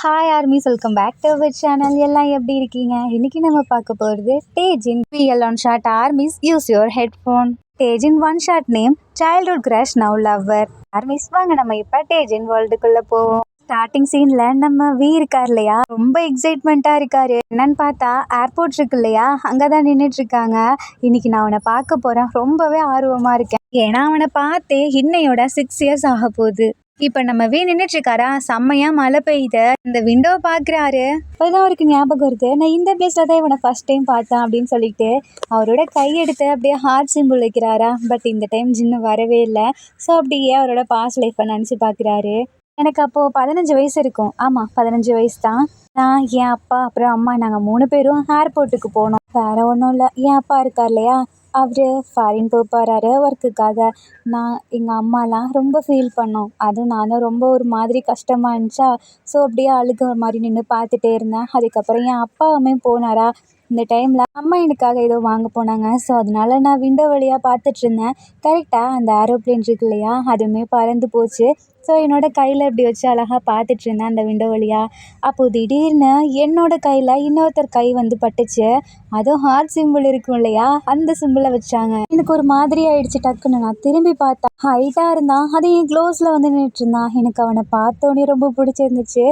Hi armies, welcome back to our channel. எல்லாம் எப்படி இருக்கீங்க? இன்னைக்கு நம்ம பார்க்க போகிறது Taejin BL one shot. Armies use your headphone. Taejin one shot name childhood crush now lover. Armies வாங்க நம்ம இப்போ டேஜின் வேர்ல்டுக்குள்ளே போவோம். ஸ்டார்டிங் சீன்ல நம்ம வி இருக்கார் இல்லையா, ரொம்ப எக்ஸைட்மெண்ட்டா இருக்காரு. என்னன்னு பார்த்தா ஏர்போர்ட் இருக்கு இல்லையா, அங்கதான் நின்றுட்டு இருக்காங்க. இன்னைக்கு நான் அவனை பார்க்க போறேன், ரொம்பவே ஆர்வமா இருக்கேன். ஏன்னா அவனை பார்த்தே இன்னையோட 6 இயர்ஸ் ஆக போகுது. இப்ப நம்ம வி நின்றுட்டு இருக்காரா, செம்மையா மழை பெய்யுது. இந்த விண்டோ பாக்குறாரு, அப்பதான் அவருக்கு ஞாபகம் வருது, நான் இந்த பிளேஸ்ல தான் இவனை ஃபர்ஸ்ட் டைம் பார்த்தேன் அப்படின்னு சொல்லிட்டு அவரோட கையெடுத்து அப்படியே ஹார்ட் சிம்பிள் வைக்கிறாரா. பட் இந்த டைம் ஜின்னு வரவே இல்லை. ஸோ அப்படியே அவரோட பாஸ்ட் லைஃப்பை நினச்சி பார்க்குறாரு. எனக்கு அப்போது 15 வயசு இருக்கும். ஆமாம், 15 வயசு தான். நான் என் அப்பா அப்புறம் அம்மா நாங்கள் 3 பேரும் ஏர்போர்ட்டுக்கு போனோம். வேறு ஒன்றும் இல்லை, என் அப்பா இருக்கார் இல்லையா, அவர் ஃபாரின் போகிறாரு ஒர்க்குக்காக. நான் எங்கள் அம்மாலாம் ரொம்ப ஃபீல் பண்ணோம். அதுவும் நானும் ரொம்ப ஒரு மாதிரி கஷ்டமாக இருந்துச்சா. ஸோ அப்படியே அழுக மாதிரி நின்று பார்த்துட்டே இருந்தேன். அதுக்கப்புறம் என் அப்பாவுமே போனாரா. இந்த டைமில் அம்மா எனக்காக ஏதோ வாங்க போனாங்க. ஸோ அதனால நான் விண்டோ வழியாக பார்த்துட்டு இருந்தேன். கரெக்டாக அந்த ஏரோப்ளேன் இருக்கு இல்லையா, அதுவுமே பறந்து போச்சு. ஸோ என்னோடய கையில் இப்படி வச்சு அழகாக பார்த்துட்டு இருந்தேன் அந்த விண்டோ வழியாக. அப்போது திடீர்னு என்னோடய கையில் இன்னொருத்தர் கை வந்து பட்டுச்சு. அதுவும் ஹார்ட் சிம்பிள் இருக்கும் இல்லையா, அந்த சிம்பிளை வச்சாங்க. எனக்கு ஒரு மாதிரி ஆயிடுச்சு. டக்குன்னு நான் திரும்பி பார்த்தா ஹைட்டாக இருந்தான். அது என் க்ளோஸில் வந்து நின்றுட்டு இருந்தான். எனக்கு அவனை பார்த்தோன்னே ரொம்ப பிடிச்சிருந்துச்சு.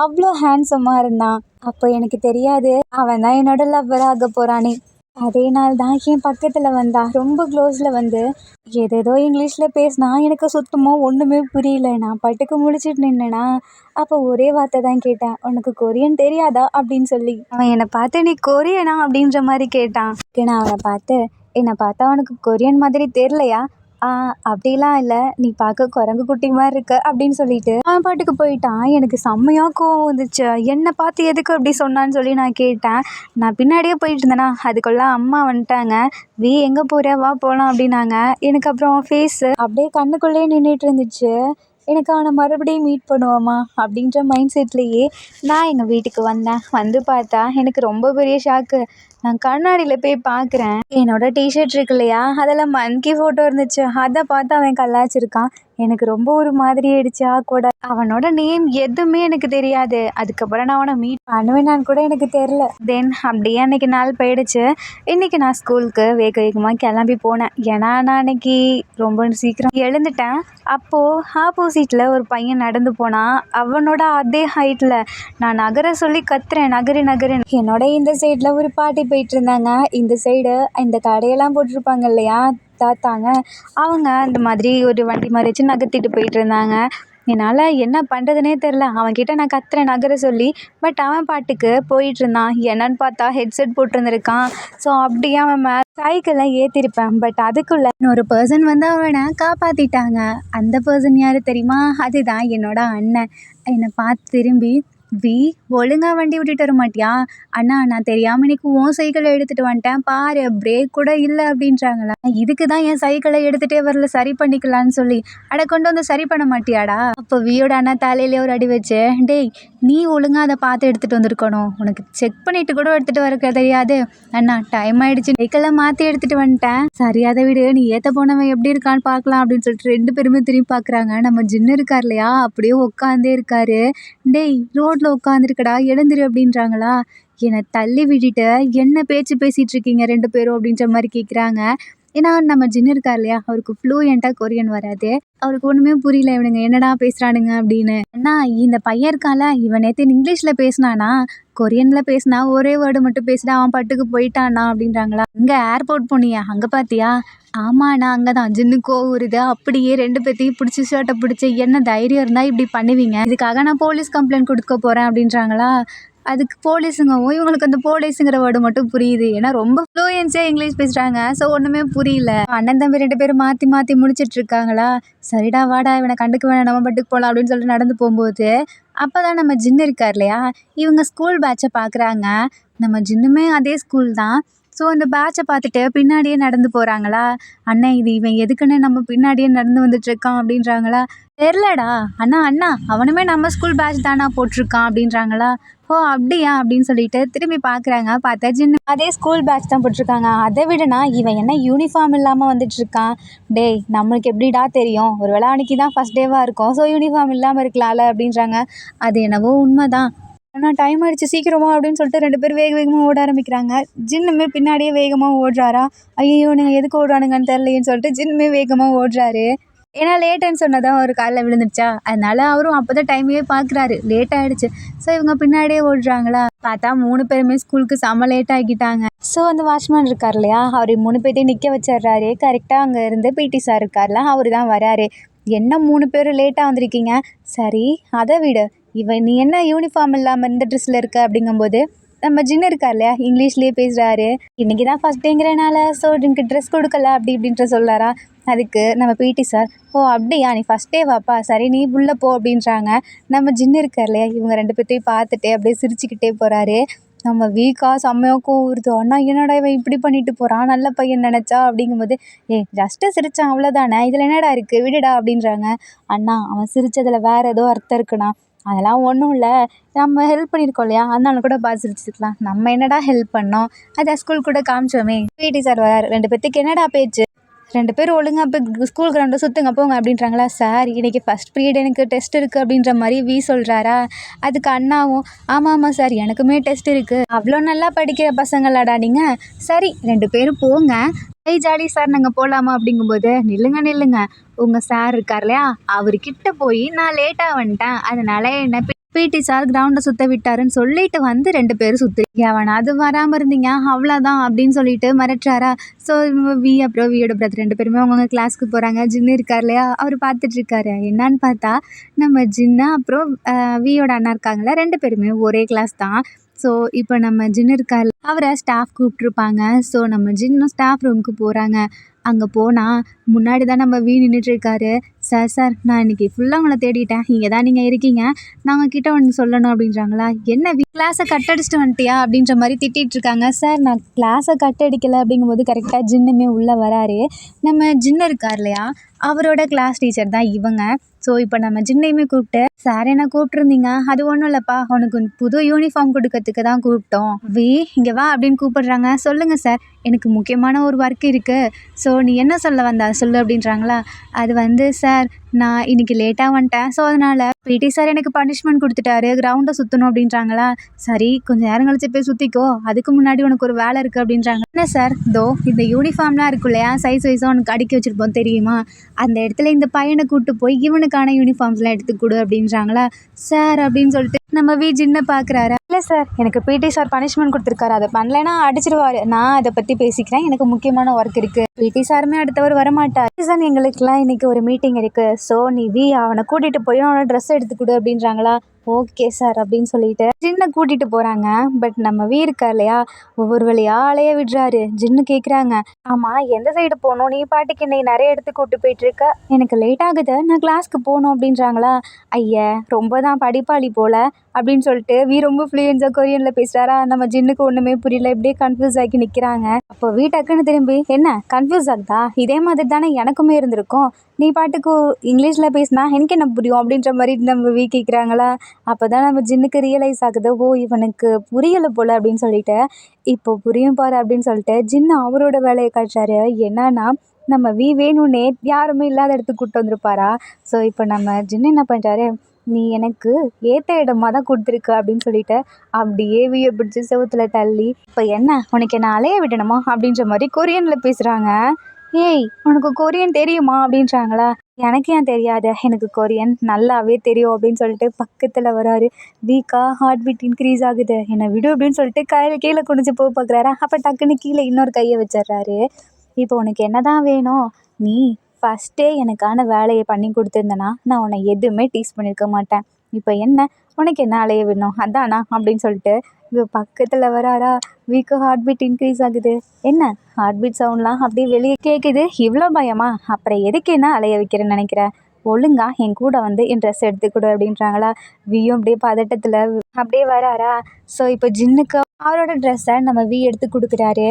அவ்வளோ ஹேண்ட்ஸமாக இருந்தான். அப்போ எனக்கு தெரியாது அவன் தான் என்னோட லவ்வர் ஆக போகிறானே. அதே நாள் தான் என் பக்கத்தில் வந்தான், ரொம்ப க்ளோஸில் வந்து ஏதேதோ இங்கிலீஷில் பேசினா. எனக்கு சுத்தமாக ஒன்றுமே புரியல. நான் பாட்டுக்கு முழிச்சிட்டு நின்னேனா. அப்போ ஒரே வார்த்தை தான் கேட்டேன், உனக்கு கொரியன் தெரியாதா அப்படின்னு சொல்லி. அவன் என்னை பார்த்து நீ கொரியனா அப்படின்ற மாதிரி கேட்டான். நான் அவனை பார்த்து, என்னை பார்த்தா உனக்கு கொரியன் மாதிரி தெரிலையா? அப்படிலாம் இல்லை, நீ பார்க்க குரங்கு குட்டி மாதிரி இருக்க அப்படின்னு சொல்லிட்டு அவன் பாட்டுக்கு போயிட்டான். எனக்கு செம்மையாக கோவம் வந்துச்சு. என்னை பார்த்து எதுக்கு அப்படி சொன்னான்னு சொல்லி நான் கேட்டேன். நான் பின்னாடியே போயிட்டு இருந்தேனா, அதுக்குள்ளே அம்மா வந்துட்டாங்க. வி எங்கே போகிற, வா போகலாம் அப்படின்னாங்க. எனக்கு அப்புறம் ஃபேஸு அப்படியே கண்ணுக்குள்ளேயே நின்றுட்டு இருந்துச்சு. எனக்கு அவனை மறுபடியும் மீட் பண்ணுவோமா அப்படின்ற மைண்ட் செட்லேயே நான் எங்கள் வீட்டுக்கு வந்தேன். வந்து பார்த்தா எனக்கு ரொம்ப பெரிய ஷாக்கு. நான் கண்ணாடியில் போய் பார்க்குறேன், என்னோடய டிஷர்ட் இருக்கு இல்லையா, அதில் மன்கி ஃபோட்டோ இருந்துச்சு. அதை பார்த்து அவன் கலாச்சிருக்கான். எனக்கு ரொம்ப ஒரு மாதிரி ஆயிடுச்சா கூட. அவனோட நேம் எதுவுமே எனக்கு தெரியாது. அதுக்கப்புறம் நான் அவனை மீட் பண்ணுவேனான்னு கூட எனக்கு தெரில. தென் அப்படியே அன்றைக்கி நாள் போயிடுச்சு. இன்றைக்கி நான் ஸ்கூலுக்கு வேகமாக கிளம்பி போனேன். ஏன்னா நான் அன்றைக்கி ரொம்ப சீக்கிரம் எழுந்துட்டேன். அப்போது ஆப்போசிட்டில் ஒரு பையன் நடந்து போனான். அவனோட அதே ஹைட்டில் நான் நகர சொல்லி கத்துறேன், நகரு நகருன்னு. என்னோட இந்த சைடில் ஒரு பாட்டி போயிட்டு இருந்தாங்க. இந்த சைடு இந்த கடையெல்லாம் போட்டிருப்பாங்க இல்லையா தாத்தாங்க, அவங்க அந்த மாதிரி ஒரு வண்டி மாதிரி வச்சு நகர்த்திட்டு போயிட்டு இருந்தாங்க. என்னால் என்ன பண்ணுறதுனே தெரில. அவன்கிட்ட நான் கத்துறேன் நகர சொல்லி. பட் அவன் பாட்டுக்கு போயிட்டு இருந்தான். என்னன்னு பார்த்தா ஹெட்செட் போட்டிருந்துருக்கான். ஸோ அப்படியே அவன் சைக்கிளை ஏற்றிருப்பேன். பட் அதுக்குள்ளே இன்னொரு பர்சன் வந்து அவனை காப்பாற்றிட்டாங்க. அந்த பர்சன் யார் தெரியுமா? அதுதான் என்னோட அண்ணன். என்னை பார்த்து திரும்பி, வி ஒழுங்காக வண்டி விட்டுட்டு வர மாட்டியா? அண்ணா, நான் தெரியாமல் இன்னைக்கு உன் சைக்கிளை எடுத்துகிட்டு வந்துட்டேன் பாரு, பிரேக் கூட இல்லை அப்படின்றாங்களா. இதுக்கு தான் என் சைக்கிளை எடுத்துகிட்டே வரல, சரி பண்ணிக்கலான்னு சொல்லி. அட, கொண்டு வந்து சரி பண்ண மாட்டியாடா? அப்போ வியோட அண்ணா தலையிலே ஒரு அடி வச்சு, டேய் நீ ஒழுங்காக அதை பார்த்து எடுத்துகிட்டு வந்திருக்கணும், உனக்கு செக் பண்ணிட்டு கூட எடுத்துகிட்டு வரக்க தெரியாது. அண்ணா டைம் ஆகிடுச்சு, சைக்கிளை மாற்றி எடுத்துகிட்டு வந்துட்டேன். சரி அதை விடு, நீ ஏற்ற போனவன் எப்படி இருக்கான்னு பார்க்கலாம் அப்படின்னு சொல்லிட்டு 2 பேருமே திரும்பி பார்க்குறாங்க. நம்ம ஜின்னு இருக்கார் இல்லையா, அப்படியே உட்காந்தே இருக்காரு. டேய் ரோட்டில் உட்காந்துருக்கடா, எழுந்துரு அப்படின்றாங்களா. என்னை தள்ளி விட்டுட்டு என்ன பேச்சு பேசிகிட்டு இருக்கீங்க 2 பேரும் அப்படின்ற மாதிரி கேட்குறாங்க. ஏன்னா நம்ம ஜின்னு இருக்கார் இல்லையா, அவருக்கு ஃப்ளூயண்ட்டாக கொரியன் வராது. அவருக்கு ஒன்றுமே புரியல, இவனுங்க என்னடா பேசுகிறானுங்க அப்படின்னு. ஏன்னா இந்த பையன் இருக்கான்ல, இவன் நேற்று இங்கிலீஷில் பேசினானா, கொரியனில் பேசினா ஒரே வேர்டு மட்டும் பேசினா அவன் பட்டுக்கு போயிட்டானா அப்படின்றாங்களா. இங்கே ஏர்போர்ட் போனியா, அங்கே பார்த்தியா? ஆமாண்ணா, அங்கே தான். ஜின்னு கோவம் வருது. அப்படியே 2 பேர்த்தையும் பிடிச்சி ஷர்ட்டை பிடிச்சி, என்ன தைரியம் இருந்தால் இப்படி பண்ணுவீங்க, இதுக்காக நான் போலீஸ் கம்ப்ளைண்ட் கொடுக்க போகிறேன் அப்படின்றாங்களா. அதுக்கு போலீஸுங்கவும் இவங்களுக்கு அந்த போலீஸுங்கிற வேர்டு மட்டும் புரியுது. ஏன்னா ரொம்ப ஃப்ளூயன்ஸியாக இங்கிலீஷ் பேசுகிறாங்க. ஸோ ஒன்றுமே புரியல. அண்ணன் தம்பி 2 பேரும் மாற்றி மாற்றி முடிச்சிட்டு இருக்காங்களா. சரிடா வாடா, இவனை கண்டுக்க வேணாம், நம்ம பட்டுக்கு போகலாம் அப்படின்னு சொல்லிட்டு நடந்து போகும்போது அப்போ தான் நம்ம ஜின்னு இருக்கார் இல்லையா, இவங்க ஸ்கூல் பேட்சை பார்க்குறாங்க. நம்ம ஜின்னுமே அதே ஸ்கூல் தான். ஸோ அந்த பேட்சை பார்த்துட்டு பின்னாடியே நடந்து போகிறாங்களா. அண்ணா இது இவன் எதுக்குன்னு நம்ம பின்னாடியே நடந்து வந்துட்டுருக்கான் அப்படின்றாங்களா. தெரிலடா அண்ணா அண்ணா அவனுமே நம்ம ஸ்கூல் பேட்ச் தானா போட்டிருக்கான் அப்படின்றாங்களா. ஓ அப்படியா அப்படின்னு சொல்லிட்டு திரும்பி பார்க்குறாங்க. பார்த்தா ஜின்னு அதே ஸ்கூல் பேட்ச் தான் போட்டிருக்காங்க. அதை விடனா இவன் என்ன யூனிஃபார்ம் இல்லாமல் வந்துட்டுருக்கான். டேய் நம்மளுக்கு எப்படிடா தெரியும், ஒரு வேளை அன்றைக்கி தான் ஃபஸ்ட் டேவாக இருக்கும், ஸோ யூனிஃபார்ம் இல்லாமல் இருக்கலாம்ல அப்படின்றாங்க. அது என்னவோ உண்மைதான், ஆனால் டைம் ஆயிடுச்சு சீக்கிரமா அப்படின்னு சொல்லிட்டு 2 பேரும் வேக வேகமாக ஓட ஆரம்பிக்கிறாங்க. ஜின்னுமே பின்னாடியே வேகமாக ஓடுறாரா. ஐயோ நீங்கள் எதுக்கு ஓடுறானுங்கன்னு தெரியலையேன்னு சொல்லிட்டு ஜின்னுமே வேகமாக ஓடுறாரு. ஏன்னா லேட்டுன்னு சொன்னதான் ஒரு காலில் விழுந்துருச்சா, அதனால அவரும் அப்போ தான் டைமையே பார்க்குறாரு. லேட் ஆகிடுச்சு. ஸோ இவங்க பின்னாடியே ஓடுறாங்களா. பார்த்தா 3 பேருமே ஸ்கூலுக்கு செம்ம லேட் ஆகிட்டாங்க. ஸோ அந்த வாட்ச்மேன் இருக்கார் இல்லையா, அவர் 3 பேர்த்தையும் நிற்க வச்சிடுறாரு. கரெக்டாக அங்கே இருந்து பிடி சார் இருக்கார்ல, அவர் தான் வராரு. என்ன 3 பேரும் லேட்டாக வந்திருக்கீங்க. சரி அதை விடு, நீ என்ன யூனிஃபார்ம் இல்லாமல் இந்த ட்ரெஸ்ஸில் இருக்க அப்படிங்கும்போது நம்ம ஜின்னு இருக்கார் இல்லையா, இங்கிலீஷ்லேயே பேசுகிறாரு. இன்றைக்கி தான் ஃபஸ்ட் டேங்கிறனால ஸோ எனக்கு ட்ரெஸ் கொடுக்கல அப்படி இப்படின்ற சொல்கிறாரா. அதுக்கு நம்ம பிடி சார், ஓ அப்படியா நீ ஃபஸ்ட் டே வாப்பா, சரி நீ உள்ளே போ அப்படின்றாங்க. நம்ம ஜின்னு இருக்கார் இல்லையா, இவங்க 2 பேர்த்தையும் பார்த்துட்டு அப்படியே சிரிச்சுக்கிட்டே போகிறாரு. நம்ம வீக்கா செம்மையாக கூவுறுது. அண்ணா என்னடா இவன் இப்படி பண்ணிட்டு போகிறான், நல்ல பையன் நினச்சா அப்படிங்கும்போது, ஜஸ்ட்டு சிரித்தான் அவ்வளோதானே, இதில் என்னடா இருக்குது விடுடா அப்படின்றாங்க. அண்ணா அவன் சிரித்ததில் வேறு ஏதோ அர்த்தம் இருக்குண்ணா. அதெல்லாம் ஒன்றும் இல்லை, நம்ம ஹெல்ப் பண்ணியிருக்கோம் இல்லையா, அதனால கூட பார்த்து சிரிச்சுக்கலாம். நம்ம என்னடா ஹெல்ப் பண்ணோம், அதை ஸ்கூல் கூட காமிச்சோமே. பிடி சார் வராரு. 2 பேர்த்துக்கு என்னடா பேச்சு, 2 பேரும் ஒழுங்கா போய் ஸ்கூல் கிரவுண்டை சுற்றுங்க போங்க அப்படின்றாங்களா. சார் இன்றைக்கி ஃபஸ்ட் பீரியட் எனக்கு டெஸ்ட் இருக்குது அப்படின்ற மாதிரி வி சொல்கிறாரா. அதுக்கு அண்ணாவும் ஆமாம் ஆமாம் சார் எனக்குமே டெஸ்ட் இருக்குது, அவ்வளோ நல்லா படிக்கிற பசங்களாடா நீங்கள், சரி 2 பேரும் போங்க, ஜாலி சார் நாங்கள் போகலாமா அப்படிங்கும்போது, நில்லுங்க உங்கள் சார் இருக்கார் இல்லையா, அவர்கிட்ட போய் நான் லேட்டாக வந்துட்டேன், அதனால என்ன பிடி சார் கிரவுண்டை சுற்ற விட்டாருன்னு சொல்லிட்டு வந்து 2 பேரும் சுற்றுறீங்க, அவனாவது வராமல் இருந்தீங்க அவ்வளோதான் அப்படின்னு சொல்லிட்டு மிரட்டுறாரா. ஸோ வி அப்புறம் வியோட பிரதர் 2 பேருமே அவங்கவுங்க கிளாஸ்க்கு போகிறாங்க. ஜின்னு இருக்கார் இல்லையா, அவர் பார்த்துட்ருக்காரு. என்னான்னு பார்த்தா நம்ம ஜின்னு அப்புறம் வியோட அண்ணா இருக்காங்களா, 2 பேருமே ஒரே கிளாஸ் தான். ஸோ இப்போ நம்ம ஜின்னு இருக்கார், அவரை ஸ்டாஃப் கூப்பிட்ருப்பாங்க. ஸோ நம்ம ஜின்னும் ஸ்டாஃப் ரூமுக்கு போகிறாங்க. அங்கே போனால் முன்னாடி தான் நம்ம வி நின்றுட்டுருக்காரு. சார் நான் இன்றைக்கி ஃபுல்லாக உங்களை தேடிட்டேன், இங்கே தான் நீங்கள் இருக்கீங்க, நாங்கள் கிட்ட ஒன்று சொல்லணும் அப்படின்றாங்களா. என்ன கிளாஸை கட் அடிச்சுட்டு வந்துட்டியா அப்படின்ற மாதிரி திட்டிகிட்ருக்காங்க. சார் நான் கிளாஸை கட் அடிக்கலை அப்படிங்கும்போது கரெக்டாக ஜின்னுமே உள்ளே வராரு. நம்ம ஜின்னு இருக்கார் இல்லையா, அவரோட கிளாஸ் டீச்சர் தான் இவங்க. ஸோ இப்போ நம்ம ஜின்னையுமே கூப்பிட்டு, சார் என்ன கூப்பிட்ருந்தீங்க, அது ஒன்றும் இல்லைப்பா உனக்கு புது யூனிஃபார்ம் கொடுக்கறதுக்கு தான் கூப்பிட்டோம், வி இங்கே வா அப்படின்னு கூப்பிடுறாங்க. சொல்லுங்கள் சார் எனக்கு முக்கியமான ஒரு ஒர்க் இருக்குது, ஸோ நீ என்ன சொல்ல வந்தா சொல்லு அப்படின்றாங்களா. அது வந்து சார் நான் இன்றைக்கி லேட்டாக வந்துட்டேன், ஸோ அதனால் பிடி சார் எனக்கு பனிஷ்மெண்ட் கொடுத்துட்டாரு, கிரவுண்டை சுற்றணும் அப்படின்றாங்களா. சரி கொஞ்சம் நேரம் கழிச்சு போய் சுற்றிக்கோ, அதுக்கு முன்னாடி உனக்கு ஒரு வேலை இருக்குது அப்படின்றாங்க. என்ன சார் தோ இந்த யூனிஃபார்ம்லாம் இருக்கும் இல்லையா, சைஸ் வைஸாக உனக்கு அடுக்கி வச்சுருப்போம் தெரியுமா, அந்த இடத்துல இந்த பையனை கூப்பிட்டு போய் இவனுக்கான யூனிஃபார்ம்ஸ்லாம் எடுத்து கொடு அப்படின்றாங்களா. சார் அப்படின்னு சொல்லிட்டு நம்ம வி ஜின்னை பார்க்குறாரு. இல்லை சார் எனக்கு பிடி சார் பனிஷ்மெண்ட் கொடுத்துருக்காரு, அதை பண்ணலைன்னா அடிச்சிருவார், நான் அதை பற்றி பேசிக்கிறேன், எனக்கு முக்கியமான ஒர்க் இருக்குது, பிடி சாருமே அடுத்தவர் வரமாட்டார், சார் எங்களுக்குலாம் இன்றைக்கி ஒரு மீட்டிங் இருக்குது, ஸோ நீ வி அவனை கூட்டிகிட்டு போய் அவனை ட்ரெஸ் எடுத்து கொடு அப்படின்றாங்களா. ஓகே சார் அப்படின்னு சொல்லிட்டு ஜின்னை கூட்டிகிட்டு போகிறாங்க. பட் நம்ம வி இருக்கா இல்லையா, ஒவ்வொரு வழியாக அலைய விடுறாரு. ஜின்னு கேட்குறாங்க, ஆமாம் எந்த சைடு போகணும், நீ பாட்டுக்கு என்னை நிறைய இடத்துக்கு கூப்பிட்டு போயிட்டுருக்க, எனக்கு லேட் ஆகுது நான் கிளாஸ்க்கு போகணும் அப்படின்றாங்களா. ஐயா ரொம்ப தான் படிப்பாளி போல் அப்படின்னு சொல்லிட்டு வி ரொம்ப ஃப்ளூயன்ஸாக கொரியனில் பேசுகிறாரா. நம்ம ஜின்னுக்கு ஒன்றுமே புரியல, இப்படியே கன்ஃபியூஸ் ஆகி நிற்கிறாங்க. அப்போ வி டக்குன்னு திரும்பி, என்ன கன்ஃபியூஸ் ஆகுதா, இதே மாதிரி தானே எனக்குமே இருந்திருக்கும், நீ பாட்டுக்கு இங்கிலீஷில் பேசினா எனக்கு என்ன புரியும் அப்படின்ற மாதிரி நம்ம வி கேட்குறாங்களா. அப்போ தான் நம்ம ஜின்னுக்கு ரியலைஸ் ஆகுது, ஓ இவனுக்கு புரியலை போல் அப்படின்னு சொல்லிட்டு. இப்போ புரியும் பாரு அப்படின்னு சொல்லிட்டு ஜின்னு அவரோட வேலையை காட்டுறாரு. என்னன்னா நம்ம வி வேணும்னே யாருமே இல்லாத இடத்துக்கு கூப்பிட்டு வந்திருப்பாரா. ஸோ இப்போ நம்ம ஜின்னு என்ன பண்ணுறாரு, நீ எனக்கு ஏற்ற இடமா தான் கொடுத்துருக்கு அப்படின்னு சொல்லிட்டு அப்படியே வியை பிடிச்சி செவுத்துல தள்ளி, இப்போ என்ன உனக்கு என்ன அலைய விடணுமா அப்படின்ற மாதிரி கொரியனில் பேசுகிறாங்க. ஏய் உனக்கு கொரியன் தெரியுமா அப்படின்றாங்களா. எனக்கு ஏன் தெரியாது, எனக்கு கொரியன் நல்லாவே தெரியும் அப்படின்னு சொல்லிட்டு பக்கத்தில் வராரு. வீக்கா ஹார்ட் பீட் இன்க்ரீஸ் ஆகுது, என்னை விடு அப்படின்னு சொல்லிட்டு கையில் கீழே குனிஞ்சு போக பார்க்குறாரு. அப்போ டக்குன்னு கீழே இன்னொரு கையை வச்சிட்றாரு. இப்போ உனக்கு என்ன தான் வேணும், நீ ஃபஸ்ட்டே எனக்கான வேலையை பண்ணி கொடுத்துருந்தேன்னா நான் உன்னை எதுவுமே டீஸ் பண்ணியிருக்க மாட்டேன், இப்போ என்ன உனக்கு என்ன அலைய வேணும் அதானா அப்படின்னு சொல்லிட்டு இப்போ பக்கத்தில் வராரா. வீக்கு ஹார்ட் பீட் இன்க்ரீஸ் ஆகுது. என்ன ஹார்ட் பீட் சவுண்ட்லாம் அப்படியே வெளியே கேட்குது, இவ்வளோ பயமா, அப்புறம் எதுக்கு என்ன அலைய வைக்கிறேன்னு நினைக்கிறேன், ஒழுங்கா என் கூட வந்து என் ட்ரெஸ் எடுத்துக்கொடு அப்படின்றாங்களா. வியும் அப்படியே பதட்டத்தில் அப்படியே வராரா. ஸோ இப்போ ஜின்னுக்கு அவரோட ட்ரெஸ்ஸை நம்ம எடுத்து கொடுக்குறாரு.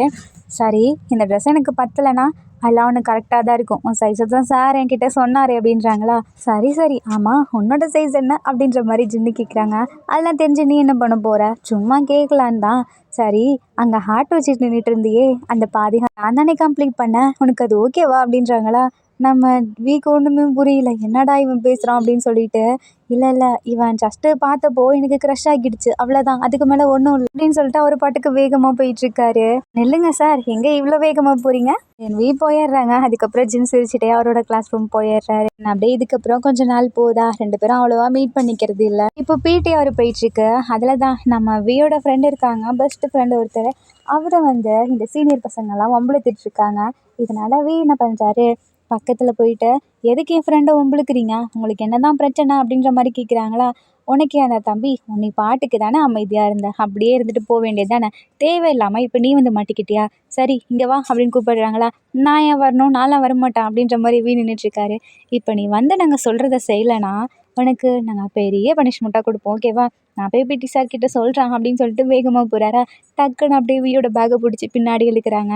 சரி, இந்த ட்ரெஸ் எனக்கு பத்தலைன்னா அதெல்லாம் ஒன்று கரெக்டாக தான் இருக்கும், உன் சைஸை தான் சார் என்கிட்ட சொன்னார் அப்படின்றாங்களா. சரி சரி, ஆமாம் உன்னோட சைஸ் என்ன அப்படின்ற மாதிரி ஜின்னு கேட்குறாங்க. அதெல்லாம் தெரிஞ்சு நீ என்ன பண்ண போகிற, சும்மா கேட்கலான் தான். சரி, அங்கே ஹார்ட் வச்சுட்டு நின்றுட்டு இருந்தியே, அந்த பாதி நான் தானே கம்ப்ளீட் பண்ணேன், உனக்கு அது ஓகேவா அப்படின்றாங்களா. நம்ம வீக்கு ஒன்றுமே புரியல, என்னடா இவன் பேசுகிறான் அப்படின்னு சொல்லிட்டு, இல்லை இல்லை இவன் ஜஸ்ட்டு பார்த்தப்போ எனக்கு க்ரஷ் ஆகிடுச்சு அவ்வளோதான், அதுக்கு மேலே ஒன்றும் இல்லை அப்படின்னு சொல்லிட்டு அவர் பாட்டுக்கு வேகமாக போயிட்டுருக்காரு. நில்லுங்க சார், எங்கே இவ்வளோ வேகமாக போகிறீங்க. என் போயிடுறாங்க. அதுக்கப்புறம் ஜின் சிரிச்சுட்டே அவரோட கிளாஸ் ரூம் போயிடுறாரு. நான் அப்படியே இதுக்கப்புறம் கொஞ்ச நாள் போதா 2 பேரும் அவ்வளோவா மீட் பண்ணிக்கிறது இல்லை. இப்போ பிடி அவர் போயிட்டுருக்கு. அதில் தான் நம்ம வியோட ஃப்ரெண்டு இருக்காங்க, பெஸ்ட் ஃப்ரெண்டு ஒருத்தர். அவரை வந்து இந்த சீனியர் பசங்கள்லாம் வம்புழுத்துட்டு இருக்காங்க. இதனால என்ன பண்ணுறாரு, பக்கத்தில் போயிட்டு, எதுக்கு என் ஃப்ரெண்டை வம்புழுக்கிறீங்க, உங்களுக்கு என்ன தான் பிரச்சனை அப்படின்ற மாதிரி கேட்குறாங்களா. உனக்கே அந்த தம்பி, நீ பாட்டுக்கு தானே அமைதியாக இருந்த, அப்படியே இருந்துட்டு போக வேண்டியது தானே, தேவையில்லாமல் இப்போ நீ வந்து மாட்டிக்கிட்டியா, சரி இங்கே வா அப்படின்னு கூப்பிடுறாங்களா. நான் ஏன் வரணும், நான்லாம் வரமாட்டேன் அப்படின்ற மாதிரி நின்றுட்டுருக்காரு. இப்போ நீ வந்து நாங்கள் சொல்கிறத செய்யலைன்னா உனக்கு நாங்கள் பெரிய பனிஷ்மெண்ட்டாக கொடுப்போம், ஓகேவா, நான் போய் பிடி சார் கிட்ட சொல்கிறேன் அப்படின்னு சொல்லிட்டு வேகமாக போகிறாரா. டக்குன்னு அப்படியே வியோட பேக்கை பிடிச்சி பின்னாடி இழுக்கிறாங்க.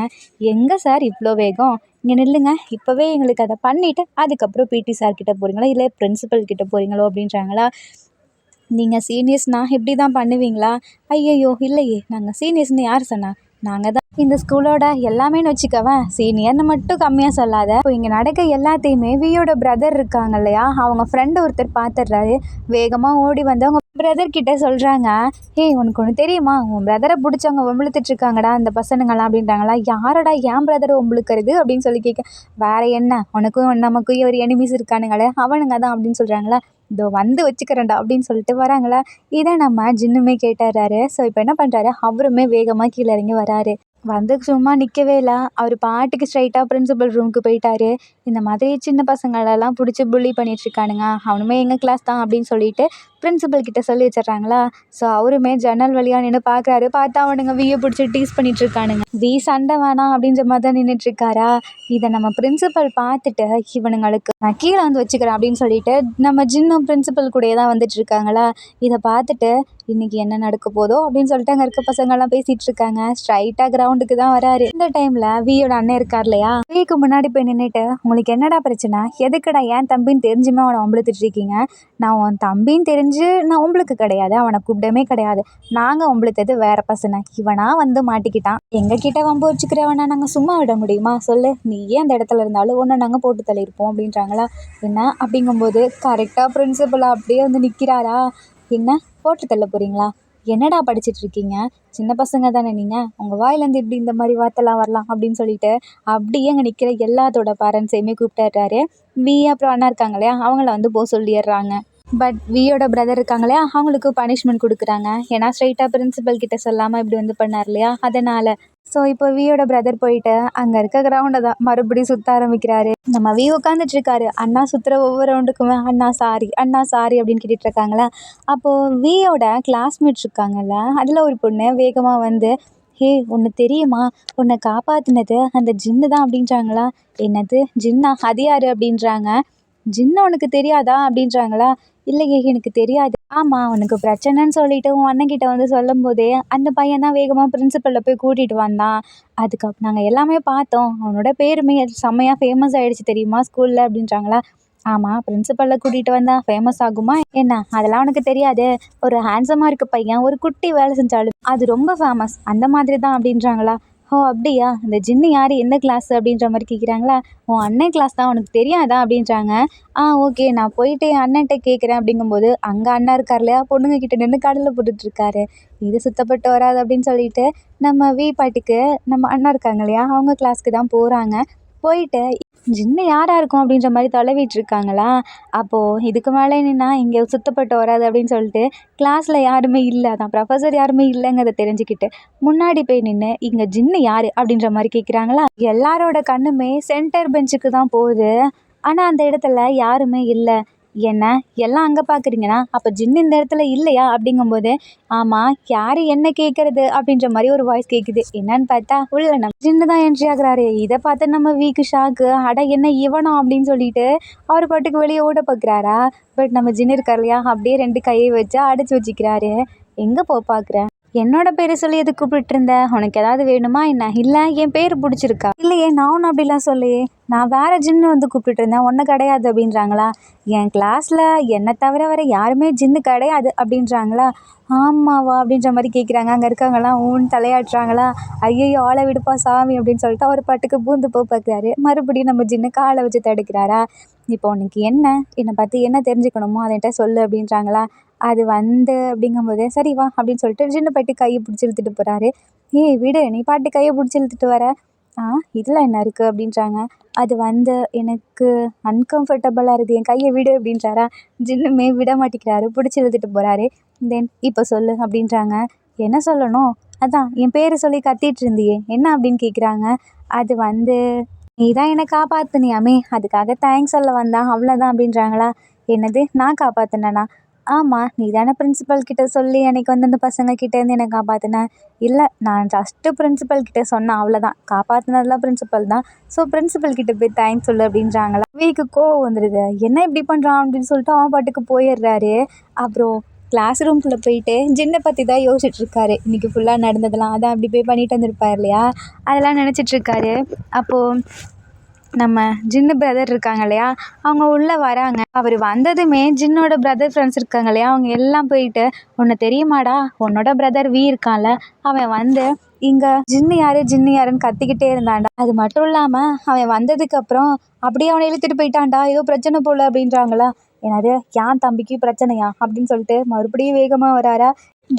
எங்கே சார் இவ்வளோ வேகம், இங்கே நில்லுங்க, இப்போவே எங்களுக்கு அதை பண்ணிவிட்டு அதுக்கப்புறம் பிடி சார் கிட்ட போகிறீங்களா இல்லை பிரின்சிபல் கிட்ட போகிறீங்களோ அப்படின்றாங்களா. நீங்கள் சீனியர்ஸ்னால் இப்படி தான் பண்ணுவீங்களா. ஐயையோ இல்லையே, நாங்கள் சீனியர்ஸ்னு யார் சொன்னா, நாங்கள் தான் இந்த ஸ்கூலோட எல்லாமேன்னு வச்சுக்கவேன், சீனியர்னு மட்டும் கம்மியாக சொல்லாத. இப்போ இங்கே நடக்க எல்லாத்தையுமே வியோட பிரதர் இருக்காங்க இல்லையா, அவங்க ஃப்ரெண்டு ஒருத்தர் பார்த்துடுறாரு. வேகமாக ஓடி வந்து அவங்க பிரதர் கிட்ட சொல்கிறாங்க, ஏய் உனக்கு ஒன்று தெரியுமா, உன் பிரதரை பிடிச்சவங்க வம்பிழுத்துட்டு இருக்காங்கடா அந்த பசங்களாம் அப்படின்றாங்களா. யாரடா என் பிரதரை வம்பிழுக்கிறது அப்படின்னு சொல்லி கேட்க, வேற என்ன, உனக்கும் நமக்கும் ஒரு எனிமீஸ் இருக்கானுங்களே அவனுங்க தான் அப்படின்னு சொல்கிறாங்களா. இதோ வந்து வச்சுக்கிறேன்டா அப்படின்னு சொல்லிட்டு வராங்களா. இதை நம்ம ஜின்னுமே கேட்டுறாரு. ஸோ இப்போ என்ன பண்ணுறாரு, அவருமே வேகமாக கீழே இறங்கி வராரு. வந்து சும்மா நிற்கவே இல்லை, அவர் பாட்டுக்கு ஸ்ட்ரைட்டாக பிரின்சிபல் ரூமுக்கு போயிட்டாரு. இந்த மாதிரி சின்ன பசங்களெல்லாம் பிடிச்சி புள்ளி பண்ணிகிட்ருக்கானுங்க, அவனுமே எங்கள் கிளாஸ் தான் அப்படின்னு சொல்லிட்டு பிரின்சிபல் கிட்ட சொல்லி வச்சிட்றாங்களா. ஸோ அவருமே ஜன்னல் வழியாக நின்று பார்க்குறாரு. பார்த்தா அவனுங்க வியை பிடிச்சி டீஸ் பண்ணிகிட்ருக்கானுங்க. சண்டை வேணாம் அப்படின்ற மாதிரி தான் நின்றுட்டுருக்காரா. இதை நம்ம பிரின்சிபல் பார்த்துட்டு இவனுங்களுக்கு நான் கீழே வந்து வச்சுக்கிறேன் அப்படின்னு சொல்லிட்டு நம்ம ஜின்னும் பிரின்சிபல் கூடயே தான் வந்துட்டுருக்காங்களா. இதை பார்த்துட்டு இன்றைக்கி என்ன நடக்க போதோ அப்படின்னு சொல்லிட்டு அங்கே இருக்க பசங்கள்லாம் பேசிகிட்டு இருக்காங்க. ஸ்ட்ரைட்டாக கிரவுண்டுக்கு தான் வராரு. இந்த டைமில் வியோட அண்ணன் இருக்கார் இல்லையா, விக்கு முன்னாடி போய் நின்றுட்டு, உங்களுக்கு என்னடா பிரச்சனை, எதுக்குடா ஏன் தம்பின்னு தெரிஞ்சுமே அவனை வம்பிழுத்துட்டு இருக்கீங்க, நான் உன் தம்பின்னு தெரிஞ்சு நான் உங்களுக்கு கிடையாது, அவனை கூப்பிடவே கிடையாது, நாங்கள் வம்பிழுத்தது வேற பசங்க, இவனா வந்து மாட்டிக்கிட்டான், எங்ககிட்ட வம்பு வச்சுக்கிறவனை நாங்கள் சும்மா விட முடியுமா சொல்லு, நீ ஏன் அந்த இடத்துல இருந்தாலும் ஒன்று நாங்கள் போட்டு தள்ளியிருப்போம் அப்படின்றாங்களா. என்ன அப்படிங்கும்போது கரெக்டாக பிரின்சிபலாக அப்படியே வந்து நிற்கிறாரா. என்ன போட்டு தள்ள போகிறீங்களா, என்னடா படிச்சுட்டு இருக்கீங்க, சின்ன பசங்க தானே நீங்கள், உங்கள் வாயிலேருந்து இப்படி இந்த மாதிரி வார்த்தைலாம் வரலாம் அப்படின்னு சொல்லிட்டு அப்படியே அங்கே நிற்கிற எல்லாத்தோட பேரண்ட்ஸையுமே கூப்பிட்டுறாரு. அப்புறம் அண்ணா இருக்காங்க இல்லையா, அவங்கள வந்து போக சொல்லிடுறாங்க. பட் வியோட பிரதர் இருக்காங்க இல்லையா, அவங்களுக்கு பனிஷ்மெண்ட் கொடுக்குறாங்க. ஏன்னா ஸ்ட்ரைட்டாக பிரின்சிபல் கிட்ட சொல்லாமல் இப்படி வந்து பண்ணார் இல்லையா, அதனால். ஸோ இப்போ வியோட பிரதர் போயிட்டு அங்கே இருக்க கிரவுண்டை தான் மறுபடியும் சுற்ற ஆரம்பிக்கிறாரு. நம்ம உட்காந்துட்ருக்காரு. அண்ணா சுற்றுற ஒவ்வொரு ரவுண்டுக்குமே அண்ணா சாரி அண்ணா சாரி அப்படின்னு கேட்டுட்டு இருக்காங்களா. அப்போது வியோட கிளாஸ்மேட் இருக்காங்கல்ல, அதில் ஒரு பொண்ணு வேகமாக வந்து, ஹே ஒன்று தெரியுமா, உன்னை காப்பாற்றினது அந்த ஜின்னு தான் அப்படின்றாங்களா. என்னது ஜின்னா, அது யார் அப்படின்றாங்க. ஜின்னு உனக்கு தெரியாதா அப்படின்றாங்களா. இல்லையே எனக்கு தெரியாது. ஆமாம் உனக்கு பிரச்சனைன்னு சொல்லிட்டு உன் அண்ணன்கிட்ட வந்து சொல்லும் போதே அந்த பையன் தான் வேகமாக பிரின்சிபலில் போய் கூட்டிகிட்டு வந்தான். அதுக்கப்புறம் நாங்கள் எல்லாமே பார்த்தோம், அவனோட பேருமே செம்மையாக ஃபேமஸ் ஆகிடுச்சு தெரியுமா ஸ்கூலில் அப்படின்றாங்களா. ஆமாம் பிரின்சிபலில் கூட்டிகிட்டு வந்தால் ஃபேமஸ் ஆகுமா என்ன, அதெல்லாம் உனக்கு தெரியாது, ஒரு ஹேண்ட்ஸமாக இருக்க பையன் ஒரு குட்டி வேலை செஞ்சாலும் அது ரொம்ப ஃபேமஸ், அந்த மாதிரி தான் அப்படின்றாங்களா. ஓ அப்படியா, அந்த ஜின்னு யார், எந்த கிளாஸ் அப்படின்ற மாதிரி கேட்குறாங்களா. உன் அண்ணன் கிளாஸ் தான், உனக்கு தெரியாதா அப்படின்றாங்க. ஓகே நான் போயிட்டு என் அண்ணன்ட்ட கேட்குறேன் அப்படிங்கும்போது அங்கே அண்ணா இருக்கார் இல்லையா, பொண்ணுங்க கிட்ட நின்று கடலில் போட்டுட்ருக்காரு. இது சுத்தப்பட்டு வராது அப்படின்னு சொல்லிட்டு நம்ம பாட்டுக்கு நம்ம அண்ணா இருக்காங்க இல்லையா, அவங்க கிளாஸ்க்கு தான் போகிறாங்க. போயிட்டு ஜின்னு யாராக இருக்கும் அப்படின்ற மாதிரி தொலைவிட்டு இருக்காங்களா. அப்போது இதுக்கு மேலே என்னென்னா இங்கே சுத்தப்பட்டு வராது அப்படின்னு சொல்லிட்டு கிளாஸில் யாருமே இல்லை, அதான் ப்ரொஃபஸர் யாருமே இல்லைங்கிறத தெரிஞ்சுக்கிட்டு முன்னாடி போய் நின்று இங்கே ஜின்னு யார் அப்படின்ற மாதிரி கேட்குறாங்களா. எல்லாரோட கண்ணுமே சென்டர் பெஞ்சுக்கு தான் போகுது. ஆனால் அந்த இடத்துல யாருமே இல்லை. என்ன எல்லாம் அங்கே பார்க்குறீங்கன்னா அப்போ ஜின்னு இந்த இடத்துல இல்லையா அப்படிங்கும்போது, ஆமாம் யார் என்ன கேட்குறது அப்படின்ற மாதிரி ஒரு வாய்ஸ் கேட்குது. என்னன்னு பார்த்தா உள்ள நம்ம ஜின்னு தான் என்ட்ரி ஆகுறாரு. இதை பார்த்து நம்ம வீக்கு ஷாக்கு, அட என்ன இவனோ அப்படின்னு சொல்லிட்டு அவர் பாட்டுக்கு வெளியே ஓட பார்க்குறாரா. பட் நம்ம ஜின்னு இருக்கார் இல்லையா, அப்படியே 2 கையை வச்சு அடைச்சி வச்சுக்கிறாரு. எங்கே பார்க்குறேன், என்னோட பேரை சொல்லி எதுக்கு கூப்பிட்டு இருந்த? உனக்கு ஏதாவது வேணுமா என்ன? இல்லை என் பேர் பிடிச்சிருக்கா? இல்லையே, நான் ஒன்றும் அப்படிலாம் சொல்லையே. நான் வேற ஜின்னு வந்து கூப்பிட்டு இருந்தேன், ஒன்றும் கிடையாது அப்படின்றாங்களா. என் கிளாஸில் என்னை தவிர வேற யாருமே ஜின்னு கிடையாது அப்படின்றாங்களா. ஆமாவா அப்படின்ற மாதிரி கேட்குறாங்க. அங்கே இருக்கவங்கலாம் ஊன்னு தலையாட்டுறாங்களா. ஐயோ ஆளை விடுப்பா சாமி அப்படின்னு சொல்லிட்டு அவர் பாட்டுக்கு பூந்து போ பார்க்குறாரு. மறுபடியும் நம்ம ஜின்னு காலை வச்சு தடுக்கிறாரா. இப்போ உனக்கு என்ன, என்னை பற்றி என்ன தெரிஞ்சுக்கணுமோ அதை என்கிட்ட சொல்லு அப்படின்றாங்களா. அது வந்து அப்படிங்கும்போது சரி வா அப்படின்னு சொல்லிட்டு ஜின்னு பாட்டு கையை பிடிச்சி இழுத்துட்டு போகிறாரு. ஏய் விடு, நீ பாட்டு கையை பிடிச்சி இழுத்துட்டு வர. இதில் என்ன இருக்குது அப்படின்றாங்க. அது வந்து எனக்கு அன்கம்ஃபர்டபுளாக இருக்குது, என் கையை விடு அப்படின்றாரா. ஜின்னுமே விட மாட்டேங்கிறாரு, பிடிச்சி இழுத்துட்டு போகிறாரு. தென் இப்போ சொல்லு அப்படின்றாங்க. என்ன சொல்லணும்? அதான் என் பேரை சொல்லி கத்திட்டு இருந்தியே என்ன அப்படின்னு கேட்குறாங்க. அது வந்து நீ தான் என்னை காப்பாற்றுனியாமே, அதுக்காக தேங்க்ஸ் சொல்ல வந்தான், அவ்வளோதான் அப்படின்றாங்களா. என்னது, நான் காப்பாற்றினேனா? ஆமாம், நீ தானே பிரின்சிபல் கிட்ட சொல்லி அன்றைக்கி வந்து அந்த பசங்க கிட்டேருந்து என்னை காப்பாற்றினேன். இல்லை, நான் ஜஸ்ட்டு பிரின்சிபல் கிட்டே சொன்னேன், அவ்வளோதான். காப்பாற்றினதுலாம் பிரின்சிபல் தான். ஸோ பிரின்சிபல் கிட்ட போய் தேங்க்ஸ் சொல்லு அப்படின்றாங்களா. வீக்கு கோவம் வந்துடுது. என்ன இப்படி பண்ணுறான் அப்படின்னு சொல்லிட்டு அவன் பாட்டுக்கு போயிடுறாரு. அப்புறம் கிளாஸ் ரூம்குள்ளே போயிட்டு ஜின்னை பற்றி தான் யோசிச்சுட்ருக்காரு. இன்றைக்கி ஃபுல்லாக நடந்ததெல்லாம் அதான் அப்படி போய் பண்ணிட்டு வந்திருப்பார் இல்லையா, அதெல்லாம் நினச்சிட்ருக்காரு. அப்போது நம்ம ஜின்னு பிரதர் இருக்காங்க இல்லையா, அவங்க உள்ளே வராங்க. அவர் வந்ததுமே ஜின்னோட பிரதர் ஃப்ரெண்ட்ஸ் இருக்காங்க இல்லையா, அவங்க எல்லாம் போயிட்டு உன்னை தெரியுமாடா, உன்னோட பிரதர் வீ இருக்கான்ல, அவன் வந்து இங்கே ஜின்னு யாரு ஜின்னு யாருன்னு கத்திக்கிட்டே இருந்தான்டா. அது மட்டும் இல்லாமல் அவன் வந்ததுக்கப்புறம் அப்படியே அவனை இழுத்துட்டு போயிட்டான்டா, ஏதோ பிரச்சனை போல் அப்படின்றாங்களா. என்னது, ஏன் தம்பிக்கு பிரச்சனையா அப்படின்னு சொல்லிட்டு மறுபடியும் வேகமாக வராரா.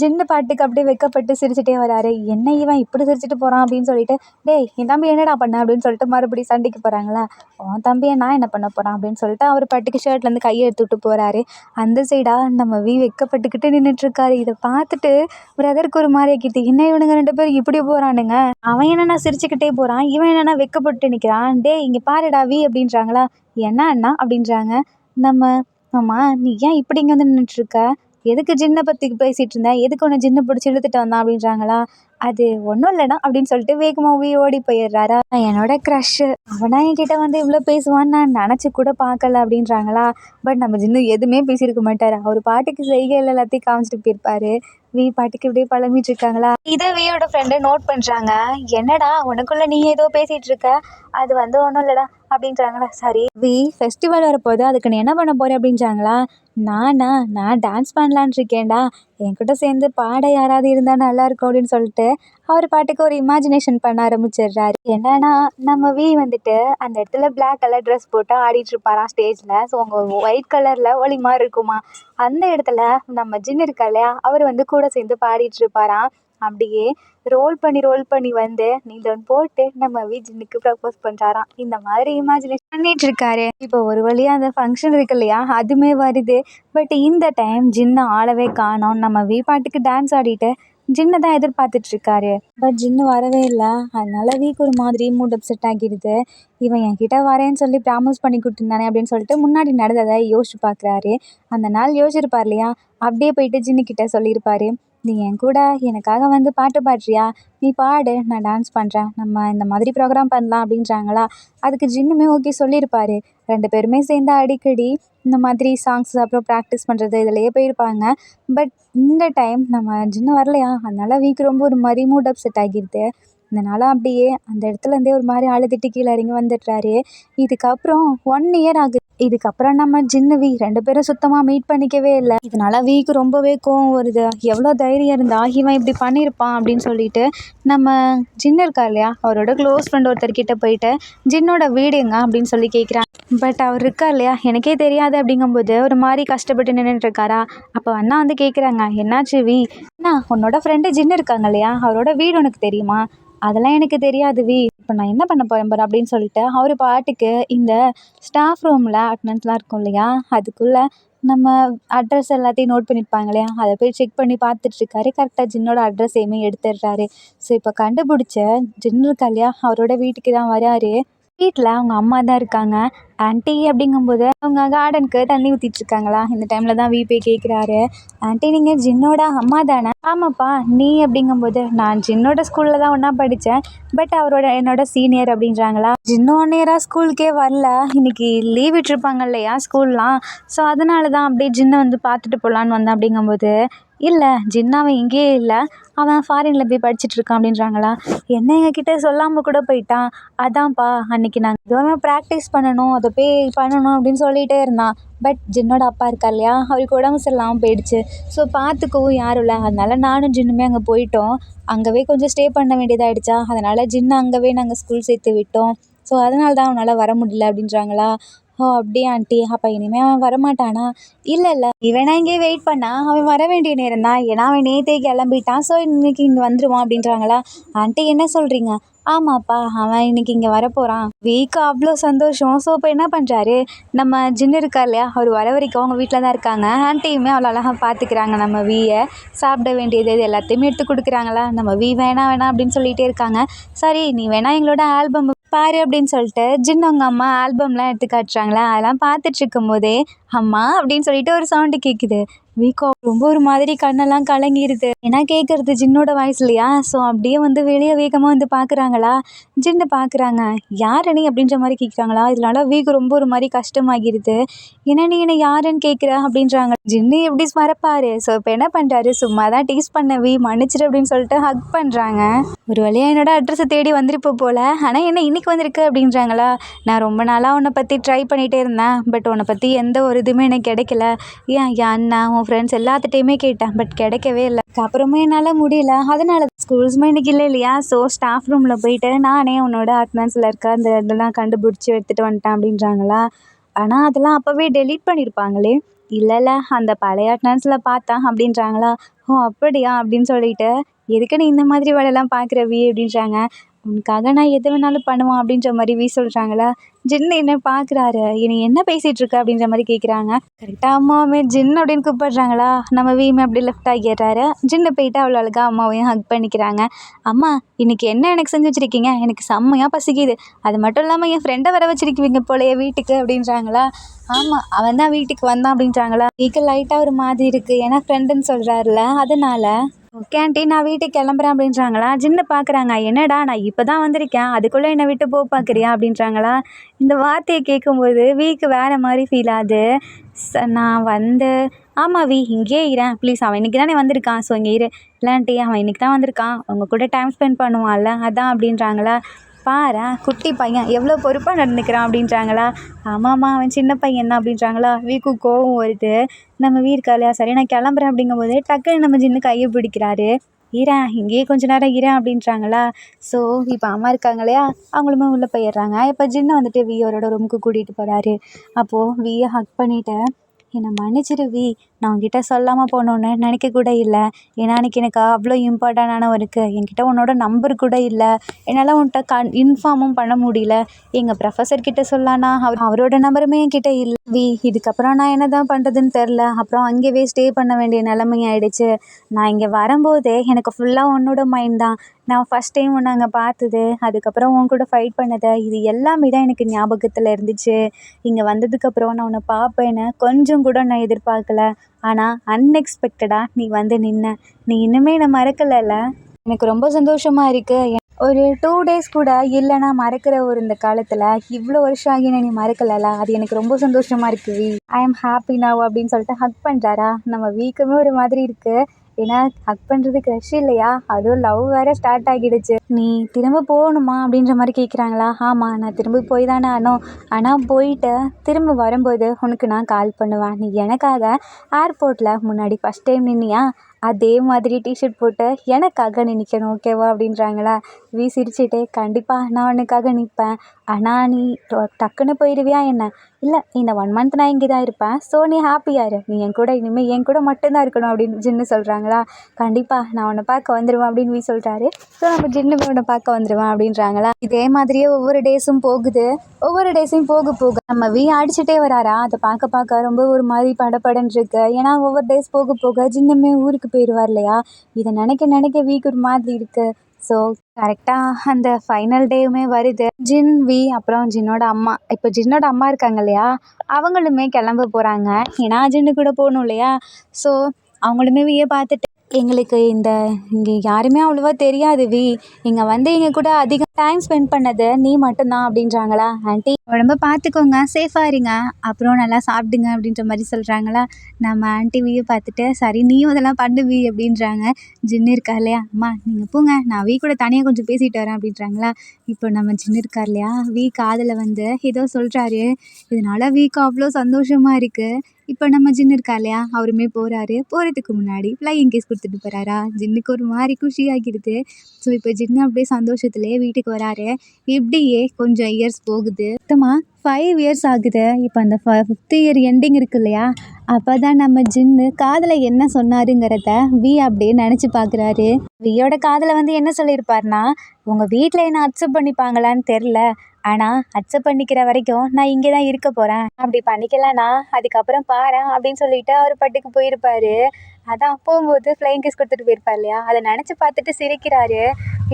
ஜின்னு பாட்டுக்கு அப்படியே வெக்கப்பட்டு சிரிச்சுட்டே வராரு. என்ன இவன் இப்படி சிரிச்சுட்டு போகிறான் அப்படின்னு சொல்லிட்டு, டேய் என் தம்பி என்னடா பண்ண அப்படின்னு சொல்லிட்டு மறுபடியும் சண்டைக்கு போகிறாங்களா. உன் தம்பியை நான் என்ன பண்ண போகிறான் அப்படின்னு சொல்லிட்டு அவர் பாட்டுக்கு ஷர்ட்லேருந்து கையை எடுத்து விட்டு போகிறாரு. அந்த சைடாக நம்ம வெக்கப்பட்டுக்கிட்டு நின்றுட்டுருக்காரு. இதை பார்த்துட்டு பிரதருக்கு ஒரு மாதிரி ஆக்கிட்டு, என்ன இவனுங்க ரெண்டு பேரும் இப்படி போகிறானுங்க, அவன் என்னென்னா சிரிச்சுக்கிட்டே போகிறான், இவன் என்னென்னா வெக்கப்பட்டு நிற்கிறான். டே இங்கே பாருடா அப்படின்றாங்களா. என்ன அண்ணா அப்படின்றாங்க. நம்ம ஆமா, நீ ஏன் இப்படி இங்கே வந்து நின்றுட்டுருக்க, எதுக்கு ஜின்னை பற்றி பேசிகிட்டு இருந்தேன், எதுக்கு உன்னை ஜின்னு பிடிச்சி இழுத்துட்டு வந்தான் அப்படின்றாங்களா. அது ஒன்றும் இல்லைடா அப்படின்னு சொல்லிட்டு வேகமாக ஓடி போயிடுறாரா. என்னோட க்ரஷ்ஷு, அவனா என்கிட்ட வந்து இவ்வளோ பேசுவான்னு நான் நினச்சி கூட பார்க்கல அப்படின்றாங்களா. பட் நம்ம ஜின்னு எதுவுமே பேசியிருக்க மாட்டார், அவர் பாட்டுக்கு செய்கையில் எல்லாத்தையும் காமிச்சிட்டு போயிருப்பாரு. வீ பாட்டுக்கு இப்படியே பழமிட்டு இருக்காங்களா. இதை வீயோட ஃப்ரெண்டு நோட் பண்ணுறாங்க. என்னடா உனக்குள்ளே நீ ஏதோ பேசிகிட்டு இருக்க, அது வந்து ஒன்றும் இல்லைடா அப்படின்றாங்களா. சரி வீ, ஃபெஸ்டிவல் வரப்போகுது, அதுக்கு நீ என்ன பண்ண போகிறேன் அப்படின்றாங்களா. நான் டான்ஸ் பண்ணலான் இருக்கேன்டா, என்கிட்ட சேர்ந்து பாட யாராவது இருந்தால் நல்லாயிருக்கும் அப்படின்னு சொல்லிட்டு அவர் பாட்டுக்கு ஒரு இமேஜினேஷன் பண்ண ஆரம்பிச்சிடுறாரு. என்னன்னா நம்ம வீ வந்துட்டு அந்த இடத்துல பிளாக் கலர் ட்ரெஸ் போட்டு ஆடிட்டு இருப்பாராம் ஸ்டேஜில். ஸோ அவங்க ஒயிட் கலரில் ஒளி மாதிரி இருக்குமா, அந்த இடத்துல நம்ம ஜின் இருக்கா இல்லையா, அவர் வந்து கூட சேர்ந்து பாடிட்டு இருப்பாராம். அப்படியே ரோல் பண்ணி வந்து நீலன் போட்டு நம்ம ஜின்னுக்கு ப்ரப்போஸ் பண்ணுறாராம். இந்த மாதிரி இமேஜினேஷன் பண்ணிட்டு இருக்காரு. இப்போ ஒரு வழியாக அந்த ஃபங்க்ஷன் இருக்கு இல்லையா, அதுவுமே வருது. பட் இந்த டைம் ஜின்னு ஆளவே காணோம். நம்ம பாட்டுக்கு டான்ஸ் ஆடிட்டு ஜின்னை தான் எதிர்பார்த்துட்ருக்காரு. பட் ஜின்னு வரவே இல்லை. அதனால வீக்கு ஒரு மாதிரி மூட் அப்செட் ஆகிடுது. இவன் என்கிட்ட வரேன்னு சொல்லி ப்ராமிஸ் பண்ணி கொடுத்துருந்தானே அப்படின்னு சொல்லிட்டு முன்னாடி நடந்ததை யோசிச்சு பார்க்குறாரு. அந்த நாள் யோசிச்சிருப்பார் இல்லையா, அப்படியே போயிட்டு ஜின்னுக்கிட்ட சொல்லியிருப்பாரு. நீ என் கூட எனக்காக வந்து பாட்டு பாடுறியா, நீ பாடு, நான் டான்ஸ் பண்ணுறேன், நம்ம இந்த மாதிரி ப்ரோக்ராம் பண்ணலாம் அப்படின்றாங்களா. அதுக்கு ஜின்னுமே ஓகே சொல்லியிருப்பாரு. ரெண்டு பேருமே சேர்ந்து அடிக்கடி இந்த மாதிரி சாங்ஸ் அப்புறம் ப்ராக்டிஸ் பண்ணுறது இதிலையே போயிருப்பாங்க. பட் இந்த டைம் நம்ம ஜின்னு வரலையா, அதனால வீக் ரொம்ப ஒரு மாதிரி மூட் அப்செட் ஆகிடுது. இதனால் அப்படியே அந்த இடத்துலேருந்தே ஒரு மாதிரி அழுதுட்டு கீழே இறங்கி வந்துடுறாரு. இதுக்கப்புறம் 1 இயர் ஆகுது. இதுக்கப்புறம் நம்ம ஜின்னு வீ ரெண்டு பேரும் சுத்தமாக மீட் பண்ணிக்கவே இல்லை. இதனால் வீக்கு ரொம்பவே கோவம் வருது. எவ்வளோ தைரியம் இருந்தா இவன் இப்படி பண்ணியிருப்பான் அப்படின்னு சொல்லிட்டு நம்ம ஜின்னு இருக்கா இல்லையா, அவரோட க்ளோஸ் ஃப்ரெண்ட் ஒருத்தர்கிட்ட போயிட்டு ஜின்னோட வீடு எங்க அப்படின்னு சொல்லி கேட்குறான். பட் அவர் இருக்கா இல்லையா, எனக்கே தெரியாது அப்படிங்கும்போது ஒரு மாதிரி கஷ்டப்பட்டு நின்றுட்டு இருக்காரா. அப்போ அண்ணா வந்து கேட்குறாங்க, என்னாச்சு வீ, அண்ணா உன்னோட ஃப்ரெண்டு ஜின்னு இருக்காங்க இல்லையா, அவரோட வீடு உனக்கு தெரியுமா. அதெல்லாம் எனக்கு தெரியாது வீ, இப்போ நான் என்ன பண்ண போகிறேன் பாரு அப்படின்னு சொல்லிட்டு அவர் பாட்டுக்கு இந்த ஸ்டாஃப் ரூமில் அட்டனன்ஸ்லாம் இருக்கும் இல்லையா, அதுக்குள்ளே நம்ம அட்ரஸ் எல்லாத்தையும் நோட் பண்ணியிருப்பாங்க இல்லையா, அதை போய் செக் பண்ணி பார்த்துட்ருக்காரு. கரெக்டாக ஜின்னோட அட்ரஸையுமே எடுத்துடுறாரு. ஸோ இப்போ கண்டுபிடிச்ச ஜின்னு இருக்கா இல்லையா, அவரோட வீட்டுக்கு தான் வராரு. வீட்டில் அவங்க அம்மா தான் இருக்காங்க. ஆன்ட்டி அப்படிங்கும்போது அவங்க கார்டனுக்கு தண்ணி ஊற்றிட்டுருக்காங்களா. இந்த டைமில் தான் வீ போய் கேட்குறாரு, ஆன்ட்டி நீங்கள் ஜின்னோட அம்மா தானே. ஆமாப்பா, நீ அப்படிங்கும்போது நான் ஜின்னோட ஸ்கூலில் தான் ஒன்றா படித்தேன், பட் அவரோட என்னோட சீனியர் அப்படின்றாங்களா. ஜின்னு 1 இயராக ஸ்கூலுக்கே வரல, இன்றைக்கி லீவ் விட்டுருப்பாங்க இல்லையா ஸ்கூல்லாம், ஸோ அதனால தான் அப்படியே ஜின்னை வந்து பார்த்துட்டு போகலான்னு வந்தேன் அப்படிங்கும்போது இல்லை ஜின் அவன் இங்கேயே இல்லை, அவன் ஃபாரினில் போய் படிச்சுட்டு இருக்கான் அப்படின்றாங்களா. என்ன எங்ககிட்ட சொல்லாமல் கூட போயிட்டான். அதான்ப்பா அன்னைக்கு நாங்கள் இதுவுமே ப்ராக்டிஸ் பண்ணணும், அதை போய் பண்ணணும் அப்படின்னு சொல்லிகிட்டே இருந்தான். பட் ஜின்னோட அப்பா இருக்கா இல்லையா, அவருக்கு உடம்பு சரியில்லாமல் போயிடுச்சு. ஸோ பார்த்துக்கவும் யாரும் இல்லை. அதனால நானும் ஜின்னுமே அங்கே போயிட்டோம். அங்கேவே கொஞ்சம் ஸ்டே பண்ண வேண்டியதாகிடுச்சா, அதனால் ஜின்னை அங்கேவே நாங்கள் ஸ்கூல் சேர்த்து விட்டோம். ஸோ அதனால தான் அவனால் வர முடியல அப்படின்றாங்களா. ஓ அப்படியா ஆண்டி, அப்போ இனிமேல் அவன் வரமாட்டானா. இல்லை இல்லை, இவனா இங்கே வெயிட் பண்ணா அவன் வர வேண்டிய நேரம் தான், ஏன்னா அவன் நேற்றே கிளம்பிட்டான். ஸோ இன்னைக்கு இங்கே வந்துடுவான் அப்படின்றாங்களா. ஆண்டி என்ன சொல்கிறீங்க. ஆமாப்பா, அவன் இன்னைக்கு இங்கே வரப்போகிறான். வீக்கு அவ்வளோ சந்தோஷம். ஸோ இப்போ என்ன பண்ணுறாரு, நம்ம ஜின்னு இருக்கா இல்லையா, அவர் வர வரைக்கும் அவங்க வீட்டில் தான் இருக்காங்க. ஆண்டியுமே அவ்வளோ அழகாக பார்த்துக்கிறாங்க. நம்ம வீயை சாப்பிட வேண்டியது இது எல்லாத்தையுமே எடுத்து கொடுக்குறாங்களா. நம்ம வீ வேணாம் வேணாம் அப்படின்னு சொல்லிகிட்டே இருக்காங்க. சரி நீ வேணா எங்களோட ஆல்பம் பாரு அப்படின்னு சொல்லிட்டு ஜின் அவங்க அம்மா ஆல்பம்லாம் எடுத்து காட்டுறாங்களா. அதெல்லாம் பார்த்துட்டு இருக்கும் போதே அம்மா அப்படின்னு சொல்லிட்டு ஒரு சவுண்டு கேட்குது. வீக்கோ ரொம்ப ஒரு மாதிரி கண்ணெல்லாம் கலங்கிடுது. ஏன்னா கேட்குறது ஜின்னோட வாய்ஸ் இல்லையா. ஸோ அப்படியே வந்து வெளியே வேகமாக வந்து பார்க்குறாங்களா. ஜின்னு பார்க்குறாங்க. யார் நீ அப்படின்ற மாதிரி கேட்குறாங்களா. இதனால வீக்கு ரொம்ப ஒரு மாதிரி கஷ்டமாகிடுது. ஏன்னா நீ என்னை யாருன்னு கேட்குற அப்படின்றாங்க. ஜின்னு எப்படி மறப்பாரு. ஸோ இப்போ என்ன பண்ணுறாரு, சும்மா தான் டீஸ் பண்ண மன்னிச்சிரு அப்படின்னு சொல்லிட்டு ஹக் பண்ணுறாங்க. ஒரு வழியாக என்னோட அட்ரஸை தேடி வந்திருப்ப போல். ஆனால் என்ன இன்னைக்கு வந்திருக்கு அப்படின்றாங்களா. நான் ரொம்ப நாளாக உன்னை பற்றி ட்ரை பண்ணிகிட்டே இருந்தேன். பட் உன்னை பற்றி எந்த ஒரு இதுவுமே எனக்கு கிடைக்கல. என் அண்ணா உன் ஃப்ரெண்ட்ஸ் எல்லாத்துட்டையுமே கேட்டேன். பட் கிடைக்கவே இல்லை. அப்புறமே என்னால் முடியல. அதனால ஸ்கூல்ஸுமே இன்றைக்கி இல்லை இல்லையா. ஸோ ஸ்டாஃப் ரூமில் போயிட்டு நானே உன்னோட அட்டனன்ஸில் இருக்க அந்த இதெல்லாம் கண்டுபிடிச்சி எடுத்துகிட்டு வந்துட்டேன் அப்படின்றாங்களா. ஆனால் அதெல்லாம் அப்போவே டெலீட் பண்ணியிருப்பாங்களே. இல்லை இல்லை, அந்த பழைய அட்டனன்ஸில் பார்த்தேன் அப்படின்றாங்களா. ஓ அப்படியா அப்படின்னு சொல்லிட்டு, எதுக்கு நீ இந்த மாதிரி வேலையெல்லாம் பார்க்குற அப்படின்றாங்க. உனக்காக நான் எது வேணாலும் பண்ணுவான் அப்படின்ற மாதிரி சொல்கிறாங்களா. ஜின்னு என்ன பார்க்குறாரு. நீ என்ன பேசிகிட்டு இருக்க அப்படின்ற மாதிரி கேட்குறாங்க. கரெக்டாக அம்மாவுமே ஜின் அப்படின்னு கூப்பிடுறாங்களா. நம்ம வீமே அப்படி லெஃப்ட் ஆகிடுறாரு. ஜின்னு போயிட்டு அவ்வளோ அழகாக அம்மாவையும் ஹக் பண்ணிக்கிறாங்க. அம்மா இன்னைக்கு என்ன எனக்கு செஞ்சு வச்சுருக்கீங்க, எனக்கு செம்மையாக பசிக்குது. அது மட்டும் இல்லாமல் என் ஃப்ரெண்டை வர வச்சுருக்கீங்க போலையே வீட்டுக்கு அப்படின்றாங்களா. ஆமாம் அவன் தான் வீட்டுக்கு வந்தான் அப்படின்றாங்களா. வீக்கு லைட்டாக ஒரு மாதிரி இருக்குது, ஏன்னா ஃப்ரெண்டுன்னு சொல்கிறாருல அதனால். ஓகே ஆண்டி நான் வீட்டுக்கு கிளம்புறேன் அப்படின்றாங்களா. ஜின்னு பார்க்குறாங்க. என்னடா நான் இப்போ தான் வந்திருக்கேன், அதுக்குள்ளே என்னை விட்டு பார்க்குறியா அப்படின்றாங்களா. இந்த வார்த்தையை கேட்கும்போது வீக்கு வேறு மாதிரி ஃபீல் ஆகுது. நான் வந்து ஆமாம் இங்கேயே இரேன் ப்ளீஸ், அவன் இன்றைக்கி தானே வந்திருக்கான். ஸோ இங்கே இரு. இல்லாண்டி அவன் இன்றைக்கி தான் வந்திருக்கான், அவங்க கூட டைம் ஸ்பெண்ட் பண்ணுவான்ல அதான் அப்படின்றாங்களா. பாரேன் குட்டி பையன் எவ்வளோ பொறுப்பாக நடந்துக்கிறான் அப்படின்றாங்களா. ஆமாம்மா அவன் சின்ன பையன் தான் அப்படின்றாங்களா. வீக்கு கோவம் வருது. நம்ம இருக்கா இல்லையா, சரி நான் கிளம்புறேன் அப்படிங்கும்போது டக்குன்னு நம்ம ஜின்னு கையை பிடிக்கிறாரு. இரேன் இங்கேயே கொஞ்ச நேரம் இரேன் அப்படின்றாங்களா. ஸோ இப்போ அம்மா இருக்காங்க இல்லையா, அவங்களுமே உள்ளே போயிடுறாங்க. இப்போ ஜின்னு வந்துட்டு வியோரோட ரூமுக்கு கூட்டிகிட்டு போகிறாரு. அப்போது வியை ஹக் பண்ணிவிட்டு என்னை மன்னிச்சிரு நான் உங்ககிட்ட சொல்லாமல் போகணுன்னு நினைக்க கூட இல்லை. ஏன்னா அன்றைக்கி எனக்கு அவ்வளோ இம்பார்ட்டண்டான ஒர்க்கு, என்கிட்ட உன்னோட நம்பர் கூட இல்லை, என்னால் உன்கிட்ட இன்ஃபார்மும் பண்ண முடியல. எங்கள் ப்ரொஃபஸர்கிட்ட சொல்லானா அவரோட நம்பருமே என்கிட்ட இல்லை. இதுக்கப்புறம் நான் என்ன தான் பண்ணுறதுன்னு தெரில. அப்புறம் அங்கேயே ஸ்டே பண்ண வேண்டிய நிலைமை ஆகிடுச்சு. நான் இங்கே வரும்போதே எனக்கு ஃபுல்லாக உன்னோட மைண்ட் தான். நான் ஃபஸ்ட் டைம் உன்னை அங்கே பார்த்தது, அதுக்கப்புறம் உன் கூட ஃபைட் பண்ணது, இது எல்லாமே தான் எனக்கு ஞாபகத்தில் இருந்துச்சு. இங்கே வந்ததுக்கப்புறம் நான் உன்னை பார்ப்பேன்னு கொஞ்சம் கூட நான் எதிர்பார்க்கல. ஆனால் அன்எக்ஸ்பெக்டடாக நீ வந்து நின்ன. நீ இன்னுமே என்னை மறக்கலைல்ல. எனக்கு ரொம்ப சந்தோஷமாக இருக்குது. ஒரு 2 days கூட இல்லைனா மறக்கிற ஒரு இந்த காலத்தில் இவ்வளோ வருஷம் ஆகி நீ மறக்கலைல்ல, அது எனக்கு ரொம்ப சந்தோஷமாக இருக்குது. ஐ எம் ஹாப்பி நவ் அப்படின்னு சொல்லிட்டு ஹக் பண்ணுறாரா. நம்ம வீக்குமே ஒரு மாதிரி இருக்குது. ஏன்னா ஹக் பண்ணுறது க்ரஷ் இல்லையா, அதுவும் லவ் வேறு ஸ்டார்ட் ஆகிடுச்சு. நீ திரும்ப போகணுமா அப்படின்ற மாதிரி கேட்குறாங்களா. ஆமாம் நான் திரும்ப போய் தானே ஆனோம். ஆனால் போயிட்டு திரும்ப வரும்போது உனக்கு நான் கால் பண்ணுவேன். நீ எனக்காக ஏர்போர்ட்டில் முன்னாடி ஃபஸ்ட் டைம் நின்னியா, அதே மாதிரி டிஷர்ட் போட்டு எனக்காக நீ நிற்கணும் ஓகேவா அப்படின்றாங்களா. சிரிச்சுட்டே கண்டிப்பாக நான் உனக்காக நிற்பேன். ஆனால் நீ டக்குன்னு போயிடுவியா என்ன. இல்லை இந்த 1 month நான் இங்கே தான் இருப்பேன். ஸோ நீ ஹாப்பியாக இரு, நீ என் கூட இனிமேல் என் கூட மட்டும்தான் இருக்கணும் அப்படின்னு ஜின்னு சொல்கிறாங்களா. கண்டிப்பாக நான் உன்னை பார்க்க வந்துடுவேன் அப்படின்னு சொல்கிறாரு. ஸோ நம்ம ஜின்னு உன்னை பார்க்க வந்துடுவேன் அப்படின்றாங்களா. இதே மாதிரியே ஒவ்வொரு டேஸும் போகுது. ஒவ்வொரு டேஸையும் போக போக நம்ம அடிச்சுட்டே வராரா. அதை பார்க்க ரொம்ப ஒரு மாதிரி படப்படன்னு இருக்கு. ஏன்னா ஒவ்வொரு டேஸ் போக போக ஜின்னுமே ஊருக்கு போயிடுவார் இல்லையா. இதை நினைக்க வீக்கு ஒரு மாதிரி இருக்குது. ஸோ கரெக்டாக அந்த ஃபைனல் டேவுமே வருது. ஜின் அப்புறம் ஜின்னோட அம்மா, இப்போ ஜின்னோட அம்மா இருக்காங்க இல்லையா, அவங்களுமே கிளம்ப போகிறாங்க. ஏன்னா ஜின்னு கூட போகணும் இல்லையா. ஸோ அவங்களுமே பார்த்துட்டு எங்களுக்கு இங்கே யாருமே அவ்வளோவா தெரியாது. இங்கே வந்து எங்கள் கூட அதிகம் டைம் ஸ்பெண்ட் பண்ணது நீ மட்டும்தான் அப்படின்றாங்களா. ஆன்ட்டி உடம்ப பார்த்துக்கோங்க, சேஃபாக இருங்க, அப்புறம் நல்லா சாப்பிடுங்க அப்படின்ற மாதிரி சொல்கிறாங்களா. நம்ம ஆன்ட்டி வீயை பார்த்துட்டு சரி நீயும் இதெல்லாம் பண்ணுவி அப்படின்றாங்க. ஜின்னு இருக்கா இல்லையா, அம்மா நீங்கள் போங்க, நான் வீ கூட தனியாக கொஞ்சம் பேசிட்டு வரேன் அப்படின்றாங்களா. இப்போ நம்ம ஜின்னு இருக்கா இல்லையா, வீ காதில் வந்து ஏதோ சொல்கிறாரு. இதனால வீக்கு அவ்வளோ சந்தோஷமாக இருக்குது. இப்போ நம்ம ஜின்னு இருக்கா இல்லையா, அவருமே போகிறாரு. போகிறதுக்கு முன்னாடி ஃப்ளையிங் கேஸ் கொடுத்துட்டு போகிறாரா. ஜின்னுக்கு ஒரு மாதிரி குஷி ஆகிடுது. ஸோ இப்போ ஜின்னு அப்படியே சந்தோஷத்துலேயே வீட்டுக்கு வராரு. இப்படியே கொஞ்சம் இயர்ஸ் போகுது. மொத்தமாக 5 இயர்ஸ் ஆகுது. இப்போ அந்த 5th இயர் எண்டிங் இருக்கு இல்லையா, அப்போ தான் நம்ம ஜின்னு காதில் என்ன சொன்னாருங்கிறத வீ அப்படியே நினச்சி பார்க்குறாரு. வீயோட காதில் வந்து என்ன சொல்லியிருப்பாருனா, உங்கள் வீட்டில் என்ன அக்செப்ட் பண்ணிப்பாங்களான்னு தெரில, ஆனால் அக்செப்ட் பண்ணிக்கிற வரைக்கும் நான் இங்கே தான் இருக்க போகிறேன், அப்படி பண்ணிக்கலனா அதுக்கப்புறம் பாரேன் அப்படின்னு சொல்லிட்டு அவர் பட்டுக்கு போயிருப்பாரு. அதான் போகும்போது ஃப்ளைங் கிஸ் கொடுத்துட்டு போயிருப்பார் இல்லையா, அதை நினச்சி பார்த்துட்டு சிரிக்கிறாரு.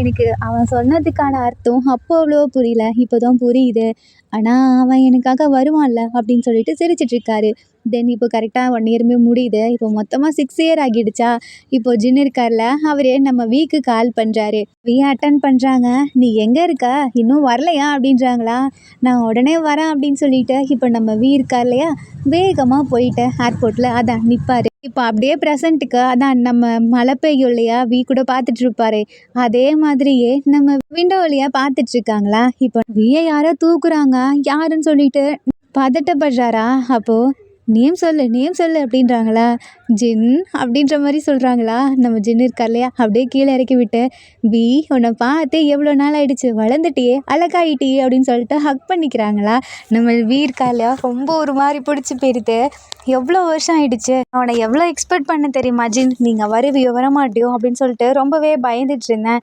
எனக்கு அவன் சொன்னதுக்கான அர்த்தம் அப்போ அவ்வளோ புரியல, இப்போ தான் புரியுது. ஆனால் அவன் எனக்காக வருவான்ல அப்படின்னு சொல்லிட்டு சிரிச்சிட்ருக்காரு. தென் இப்போ கரெக்டாக 1 இயருமே முடியுது. இப்போ மொத்தமாக 6 இயர் ஆகிடுச்சா. இப்போ ஜின்னு இருக்கார்ல, அவரே நம்ம வீக்கு கால் பண்ணுறாரு. வீ அட்டன் பண்ணுறாங்க. நீ எங்கே இருக்க, இன்னும் வரலையா அப்படின்றாங்களா. நான் உடனே வரேன் அப்படின்னு சொல்லிட்டு இப்போ நம்ம வீ இருக்கார் இல்லையா, வேகமாக போயிட்டு ஏர்போர்ட்டில் அதான் நிற்பார். இப்போ அப்படியே ப்ரெசண்ட்டுக்கு அதான் நம்ம மழை பெய்யும் இல்லையா, வீ கூட பார்த்துட்ருப்பாரு. அதே மாதிரியே நம்ம விண்டோ வழியாக பார்த்துட்ருக்காங்களா. இப்போ வீயை யாரோ தூக்குறாங்க, யாருன்னு சொல்லிட்டு பதட்டப்படுறாரா. அப்போது நேம் சொல்லு அப்படின்றாங்களா. ஜின் அப்படின்ற மாதிரி சொல்கிறாங்களா. நம்ம ஜின்னு இருக்கா இல்லையா, அப்படியே கீழே இறக்கி விட்டு, வீ உன்னை பார்த்து எவ்வளோ நாள் ஆகிடுச்சு, வளர்ந்துட்டியே, அழகாயிட்டியே அப்படின்னு சொல்லிட்டு ஹக் பண்ணிக்கிறாங்களா. நம்ம வீ இருக்கா இல்லையா, ரொம்ப ஒரு மாதிரி பிடிச்சி போயிடுது. எவ்வளோ வருஷம் ஆயிடுச்சு, அவனை எவ்வளோ எக்ஸ்பெக்ட் பண்ண தெரியுமா ஜின், நீங்கள் வருவியோ வரமாட்டியோ அப்படின்னு சொல்லிட்டு ரொம்பவே பயந்துட்டு இருந்தேன்.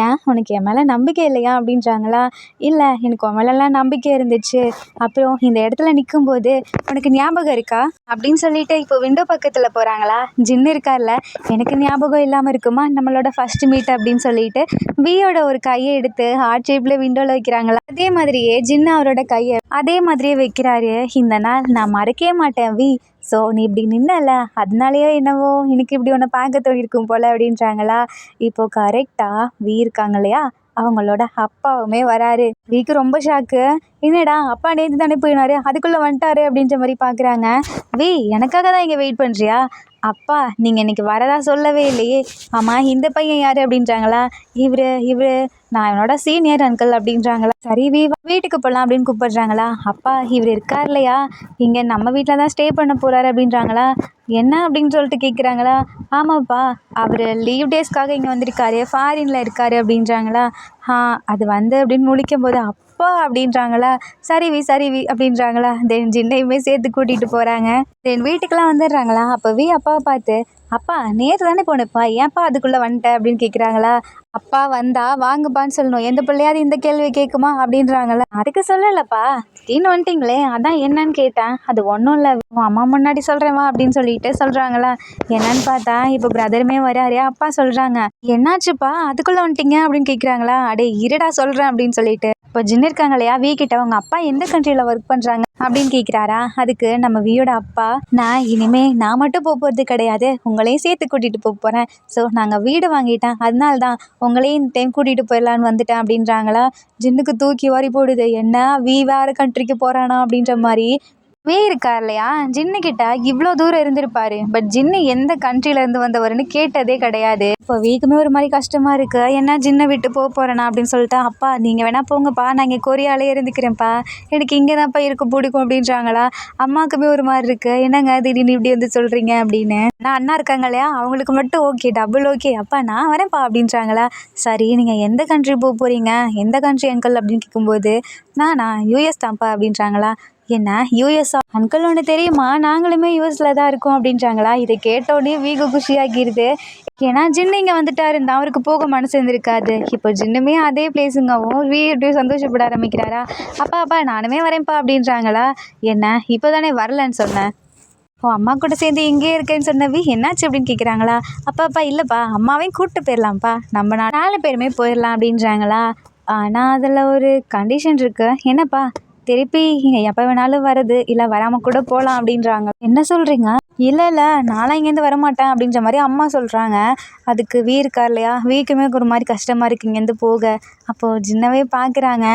ஏன் உனக்கு என் மேலே நம்பிக்கை இல்லையா அப்படின்றாங்களா. இல்லை எனக்கு உன் மேலெல்லாம் நம்பிக்கை இருந்துச்சு. அப்புறம் இந்த இடத்துல நிற்கும்போது உனக்கு ஞாபகம் இருக்கா அப்படின்னு சொல்லிட்டு இப்போ விண்டோ பக்கத்தில் போகிறாங்களா. ஜின்னு இருக்கார்ல, எனக்கு ஞாபகம் இல்லாமல் இருக்குமா நம்மளோட ஃபர்ஸ்ட் மீட் அப்படின்னு சொல்லிட்டு வீயோட ஒரு கையை எடுத்து ஹார்ட் ஷேப்பில் விண்டோவில் வைக்கிறாங்களா. அதே மாதிரியே ஜின்னு அவரோட கையை அதே மாதிரியே வைக்கிறாரு. இந்த நாள் நான் மறக்கவே மாட்டேன் வீ. ஸோ நீ இப்படி நின்னல, அதனாலேயோ என்னவோ எனக்கு இப்படி ஒன்று பார்க்க தோணிருக்கும் போல் அப்படின்றாங்களா. இப்போது கரெக்டாக வீ இருக்காங்க இல்லையா, அவங்களோட அப்பாவுமே வராரு. வீக்கு ரொம்ப ஷாக்கு. என்னடா அப்பா நேற்று தானே போயினாரு, அதுக்குள்ளே வந்துட்டாரு அப்படின்ற மாதிரி பார்க்குறாங்க. வீ எனக்காக தான் இங்கே வெயிட் பண்ணுறியா, அப்பா நீங்கள் இன்றைக்கி வரதா சொல்லவே இல்லையே. ஆமாம் இந்த பையன் யார் அப்படின்றாங்களா. இவர் நான் என்னோட சீனியர் அங்கிள் அப்படின்றாங்களா. சரி வீட்டுக்கு போகலாம் அப்படின்னு கூப்பிடுறாங்களா. அப்பா இவர் இருக்கார் இல்லையா, இங்கே நம்ம வீட்டில் தான் ஸ்டே பண்ண போகிறாரு அப்படின்றாங்களா. என்ன அப்படின்னு சொல்லிட்டு கேட்குறாங்களா. ஆமாப்பா அவர் லீவ் டேஸ்க்காக இங்கே வந்திருக்காரு, ஃபாரினில் இருக்கார் அப்படின்றாங்களா. அது வந்து அப்படின்னு முழிக்கும் போது அப்பா அப்படின்றாங்களா. சரி வி அப்படின்றாங்களா. தென் ஜின்னையுமே சேர்த்து கூட்டிகிட்டு போகிறாங்க. தென் வீட்டுக்கெலாம் வந்துடுறாங்களா. அப்போ அப்பாவை பார்த்து, அப்பா நேற்று தானே போனப்பா, ஏன்ப்பா அதுக்குள்ளே வந்துட்டேன் அப்படின்னு கேட்குறாங்களா. அப்பா வந்தா வாங்கப்பான்னு சொல்லணும், எந்த பிள்ளையாவது இந்த கேள்வி கேட்குமா அப்படின்றாங்களா. அதுக்கு சொல்லலப்பா, திடீர்னு வந்துட்டிங்களே அதான் என்னன்னு கேட்டேன். அது ஒன்றும் இல்லை, அம்மா முன்னாடி சொல்கிறேன் அப்படின்னு சொல்லிட்டு சொல்கிறாங்களா. என்னன்னு பார்த்தா இப்போ பிரதருமே வராரு. அப்பா சொல்கிறாங்க, என்னாச்சுப்பா அதுக்குள்ளே வந்துட்டீங்க அப்படின்னு கேட்குறாங்களா. அடே இருடா சொல்கிறேன் அப்படின்னு சொல்லிட்டு இப்போ ஜின்னு இருக்காங்க இல்லையா, வீ கிட்ட அவங்க அப்பா எந்த கண்ட்ரியில் ஒர்க் பண்ணுறாங்க அப்படின்னு கேட்குறாரா. அதுக்கு நம்ம வீயோட அப்பா, நான் மட்டும் போகிறது கிடையாது, உங்களையும் சேர்த்து கூட்டிகிட்டு போகிறேன். ஸோ நாங்கள் வீடு வாங்கிட்டேன், அதனால தான் உங்களையும் இந்த டைம் கூட்டிகிட்டு போயிடலான்னு வந்துட்டேன் அப்படின்றாங்களா. ஜின்னுக்கு தூக்கி வாரி போடுது. என்ன வீ வேறு கண்ட்ரிக்கு போகிறானா அப்படின்ற மாதிரி. வீ இருக்கார் இல்லையா, ஜின்னுக்கிட்ட இவ்வளோ தூரம் இருந்திருப்பாரு. பட் ஜின்னு எந்த கண்ட்ரிலேருந்து வந்தவர்னு கேட்டதே கிடையாது. இப்போ வீக்குமே ஒரு மாதிரி கஷ்டமாக இருக்குது. என்ன ஜின்னை விட்டு போகிறேனா அப்படின்னு சொல்லிட்டு, அப்பா நீங்கள் வேணா போங்கப்பா, நான் இங்கே கொரியாலே இருந்துக்கிறேன்ப்பா, எனக்கு இங்கே தான்ப்பா இருக்க பிடிக்கும் அப்படின்றாங்களா. அம்மாவுக்குமே ஒரு மாதிரி இருக்குது. என்னங்க திடீர்னு இப்படி வந்து சொல்கிறீங்க அப்படின்னு. நான் அண்ணா இருக்காங்க இல்லையா, அவங்களுக்கு மட்டும் ஓகே, டபுள் ஓகே, அப்பா நான் வரேன்ப்பா அப்படின்றாங்களா. சரி நீங்கள் எந்த கண்ட்ரி போகிறீங்க, எந்த கண்ட்ரி அங்கிள் அப்படின்னு கேட்கும்போது, நானா யூஎஸ் தான்ப்பா அப்படின்றாங்களா. என்ன யூஎஸ்ஆ அங்கிள் ஒன்று தெரியுமா, நாங்களுமே யூஎஸில் தான் இருக்கோம் அப்படின்றாங்களா. இதை கேட்டோடனே வீகு குஷியாகிடுது. ஏன்னா ஜின்னு இங்கே வந்துட்டாரு, அவருக்கு போக மனசு இருந்திருக்காது. இப்போ ஜின்னுமே அதே பிளேஸுங்கவும் வீ இப்படி சந்தோஷப்பட ஆரம்பிக்கிறாரா. அப்பா நானுமே வரேன்ப்பா அப்படின்றாங்களா. என்ன இப்போ தானே வரலன்னு சொன்னேன், அம்மா கூட சேர்ந்து இங்கேயே இருக்கேன்னு சொன்னவி என்னாச்சு அப்படின்னு கேட்குறாங்களா. அப்பா இல்லைப்பா, அம்மாவையும் கூப்பிட்டு போயிடலாம்ப்பா, நம்ம 4 பேருமே போயிடலாம் அப்படின்றாங்களா. ஆனால் அதில் ஒரு கண்டிஷன் இருக்குது. என்னப்பா, திருப்பி இங்கே எப்போ வேணாலும் வருது, இல்லை வராமல் கூட போகலாம் அப்படின்றாங்க. என்ன சொல்கிறீங்க, இல்லை இல்லை நான்லாம் இங்கேருந்து வரமாட்டேன் அப்படின்ற மாதிரி அம்மா சொல்கிறாங்க. அதுக்கு வீ இருக்கார் இல்லையா, வீக்குமே ஒரு மாதிரி கஷ்டமாக இருக்குது இங்கேருந்து போக. அப்போது ஜின்னவே பார்க்குறாங்க.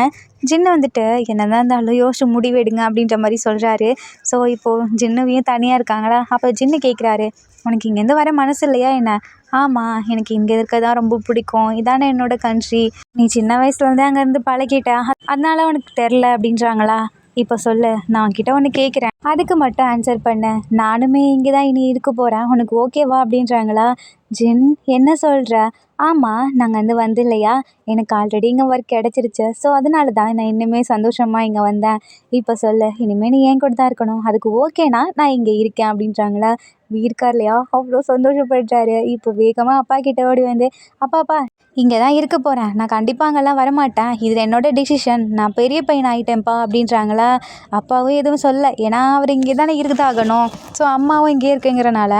ஜின்னு வந்துட்டு என்னதான் இருந்தாலும் யோசிச்சு முடிவெடுங்க அப்படின்ற மாதிரி சொல்கிறாரு. ஸோ இப்போது ஜின்னுவையும் தனியாக இருக்காங்களா, அப்போ ஜின்னு கேட்குறாரு, உனக்கு இங்கேருந்து வர மனசு இல்லையா என்ன? ஆமாம், எனக்கு இங்கே இருக்க தான் ரொம்ப பிடிக்கும், இதானே என்னோட கண்ட்ரி, நீ சின்ன வயசுலேருந்தே அங்கேருந்து பழகிட்ட, அதனால உனக்கு தெரில அப்படின்றாங்களா. இப்போ சொல்லு, நான் உன்கிட்ட ஒன்று கேட்குறேன், அதுக்கு மட்டும் ஆன்சர் பண்ணு, நானுமே இங்கே தான் இனி இருக்க போகிறேன், உனக்கு ஓகேவா அப்படின்றாங்களா. ஜின், என்ன சொல்கிற? ஆமாம், நாங்கள் வந்து இல்லையா, எனக்கு ஆல்ரெடி இங்கே ஒர்க் கிடச்சிருச்சு, ஸோ அதனால தான் நான் இன்னுமே சந்தோஷமாக இங்கே வந்தேன். இப்போ சொல்லு, இனிமேல் நீ ஏன் கூட தான் இருக்கணும், அதுக்கு ஓகேனா நான் இங்கே இருக்கேன் அப்படின்றாங்களா. இருக்கார் இல்லையா, அவ்வளோ சந்தோஷப்படுறாரு. இப்போ வேகமாக அப்பா கிட்ட ஓடி வந்து, அப்பா இங்கே தான் இருக்க போகிறேன், நான் கண்டிப்பாக அங்கெல்லாம் வரமாட்டேன், இது என்னோட டிசிஷன், நான் பெரிய பையன் ஆகிட்டேன்ப்பா அப்படின்றாங்களா. அப்பாவும் எதுவும் சொல்ல, ஏன்னா அவர் இங்கே தானே இருக்குதாகணும். ஸோ அம்மாவும் இங்கே இருக்குங்கிறனால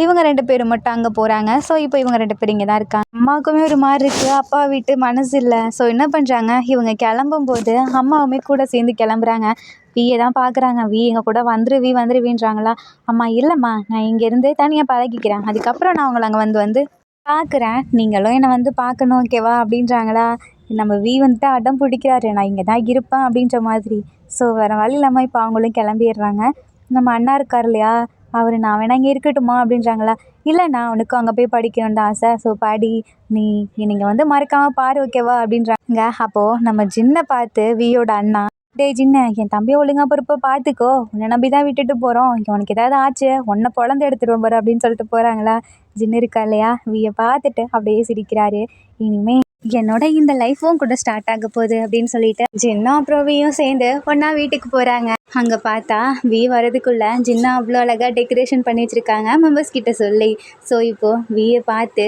இவங்க 2 பேரும் மட்டும் அங்கே போகிறாங்க. ஸோ இப்போ இவங்க 2 பேரும் இங்கே தான் இருக்காங்க. அம்மாவுக்குமே ஒரு மாதிரி இருக்குது, அப்பா விட்டு மனசு இல்லை. ஸோ என்ன பண்ணுறாங்க, இவங்க கிளம்பும்போது அம்மாவுமே கூட சேர்ந்து கிளம்புறாங்க. வியை தான் பார்க்குறாங்க. எங்கள் கூட வந்துருவின்றாங்களா. அம்மா இல்லைம்மா, நான் இங்கேருந்து தனியாக பழகிக்கிறேன், அதுக்கப்புறம் நான் உங்களை அங்கே வந்து பார்க்குறேன், நீங்களும் என்னை வந்து பார்க்கணும் ஓகேவா அப்படின்றாங்களா. நம்ம வந்துட்டு அடம் பிடிக்கிறாரு, நான் இங்கே தான் இருப்பேன் அப்படின்ற மாதிரி. ஸோ வேறு வழி இல்லாமல் இப்போ அவங்களும் கிளம்பிடுறாங்க. நம்ம அண்ணா இருக்கார் இல்லையா, அவர் நான் வேணா இங்கே இருக்கட்டுமா அப்படின்றாங்களா. இல்லைண்ணா, உனக்கும் அங்கே போய் படிக்கணும்னு தான் ஆசை, ஸோ படி, நீங்கள் வந்து மறக்காமல் பாரு ஓகேவா அப்படின்றாங்க. அப்போது நம்ம ஜின்னை பார்த்து வியோட அண்ணா, டேய் ஜின்ன, என் தம்பியை ஒழுங்காக பொறுப்பாக பார்த்துக்கோ, உன்னை நம்பி தான் விட்டுட்டு போகிறோம், உனக்கு ஏதாவது ஆச்சு உன்னை பொழந்து எடுத்துகிட்டு பாரு அப்படின்னு சொல்லிட்டு போகிறாங்களா. ஜின்னு இருக்கா இல்லையா, வியை பார்த்துட்டு அப்படியே சிரிக்கிறாரு. இனிமே என்னோட இந்த லைஃப்பும் கூட ஸ்டார்ட் ஆக போகுது அப்படின்னு சொல்லிட்டு ஜின்னும் அப்புறம் வியும் சேர்ந்து ஒன்றா வீட்டுக்கு போகிறாங்க. அங்கே பார்த்தா வி வரதுக்குள்ளே ஜின்னா அவ்வளோ அழகாக டெக்கரேஷன் பண்ணி வச்சுருக்காங்க மெம்பர்ஸ் கிட்ட சொல்லி. ஸோ இப்போது வியை பார்த்து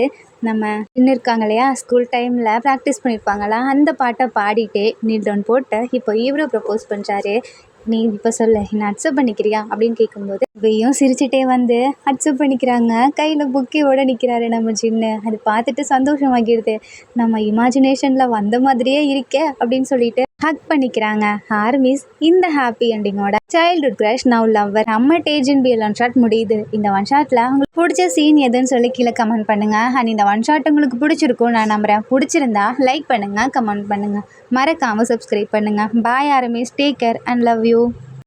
நம்ம ஜின்னு இருக்காங்க இல்லையா, ஸ்கூல் டைமில் ப்ராக்டிஸ் பண்ணியிருப்பாங்களா, அந்த பாட்டை பாடிட்டே நீல் டவுன் போட்டு இப்போ இவரும் ப்ரப்போஸ் பண்ணுறாரு. நீ இப்போ சொல்லு, என்னை அக்செப்ட் பண்ணிக்கிறியா அப்படின்னு கேட்கும்போது வெய்யும் சிரிச்சிட்டே வந்து அக்செப்ட் பண்ணிக்கிறாங்க. கையில் புக்கியோட நிற்கிறாரு நம்ம ஜின்னு. அது பார்த்துட்டு சந்தோஷமாகிடுது, நம்ம இமேஜினேஷனில் வந்த மாதிரியே இருக்கே அப்படின்னு சொல்லிட்டு ஹக் பண்ணிக்கிறாங்க. ஆர்மிஸ் இந்த ஹாப்பி எண்டிங்கோட சைல்ட்ஹுட் கிரஷ் நவ் லவ்வர் நம்ம டேஜின் பி ஒன் ஷாட் முடியுது. இந்த ஒன் ஷாட்டில் உங்களுக்கு பிடிச்ச சீன் எதுன்னு சொல்லி கீழே கமெண்ட் பண்ணுங்கள். அண்ட் இந்த ஒன் ஷாட் உங்களுக்கு பிடிச்சிருக்கும் நான் நம்புகிறேன். பிடிச்சிருந்தா லைக் பண்ணுங்கள், கமெண்ட் பண்ணுங்கள், மறக்காமல் சப்ஸ்கிரைப் பண்ணுங்கள். Bye armies, take care and love you.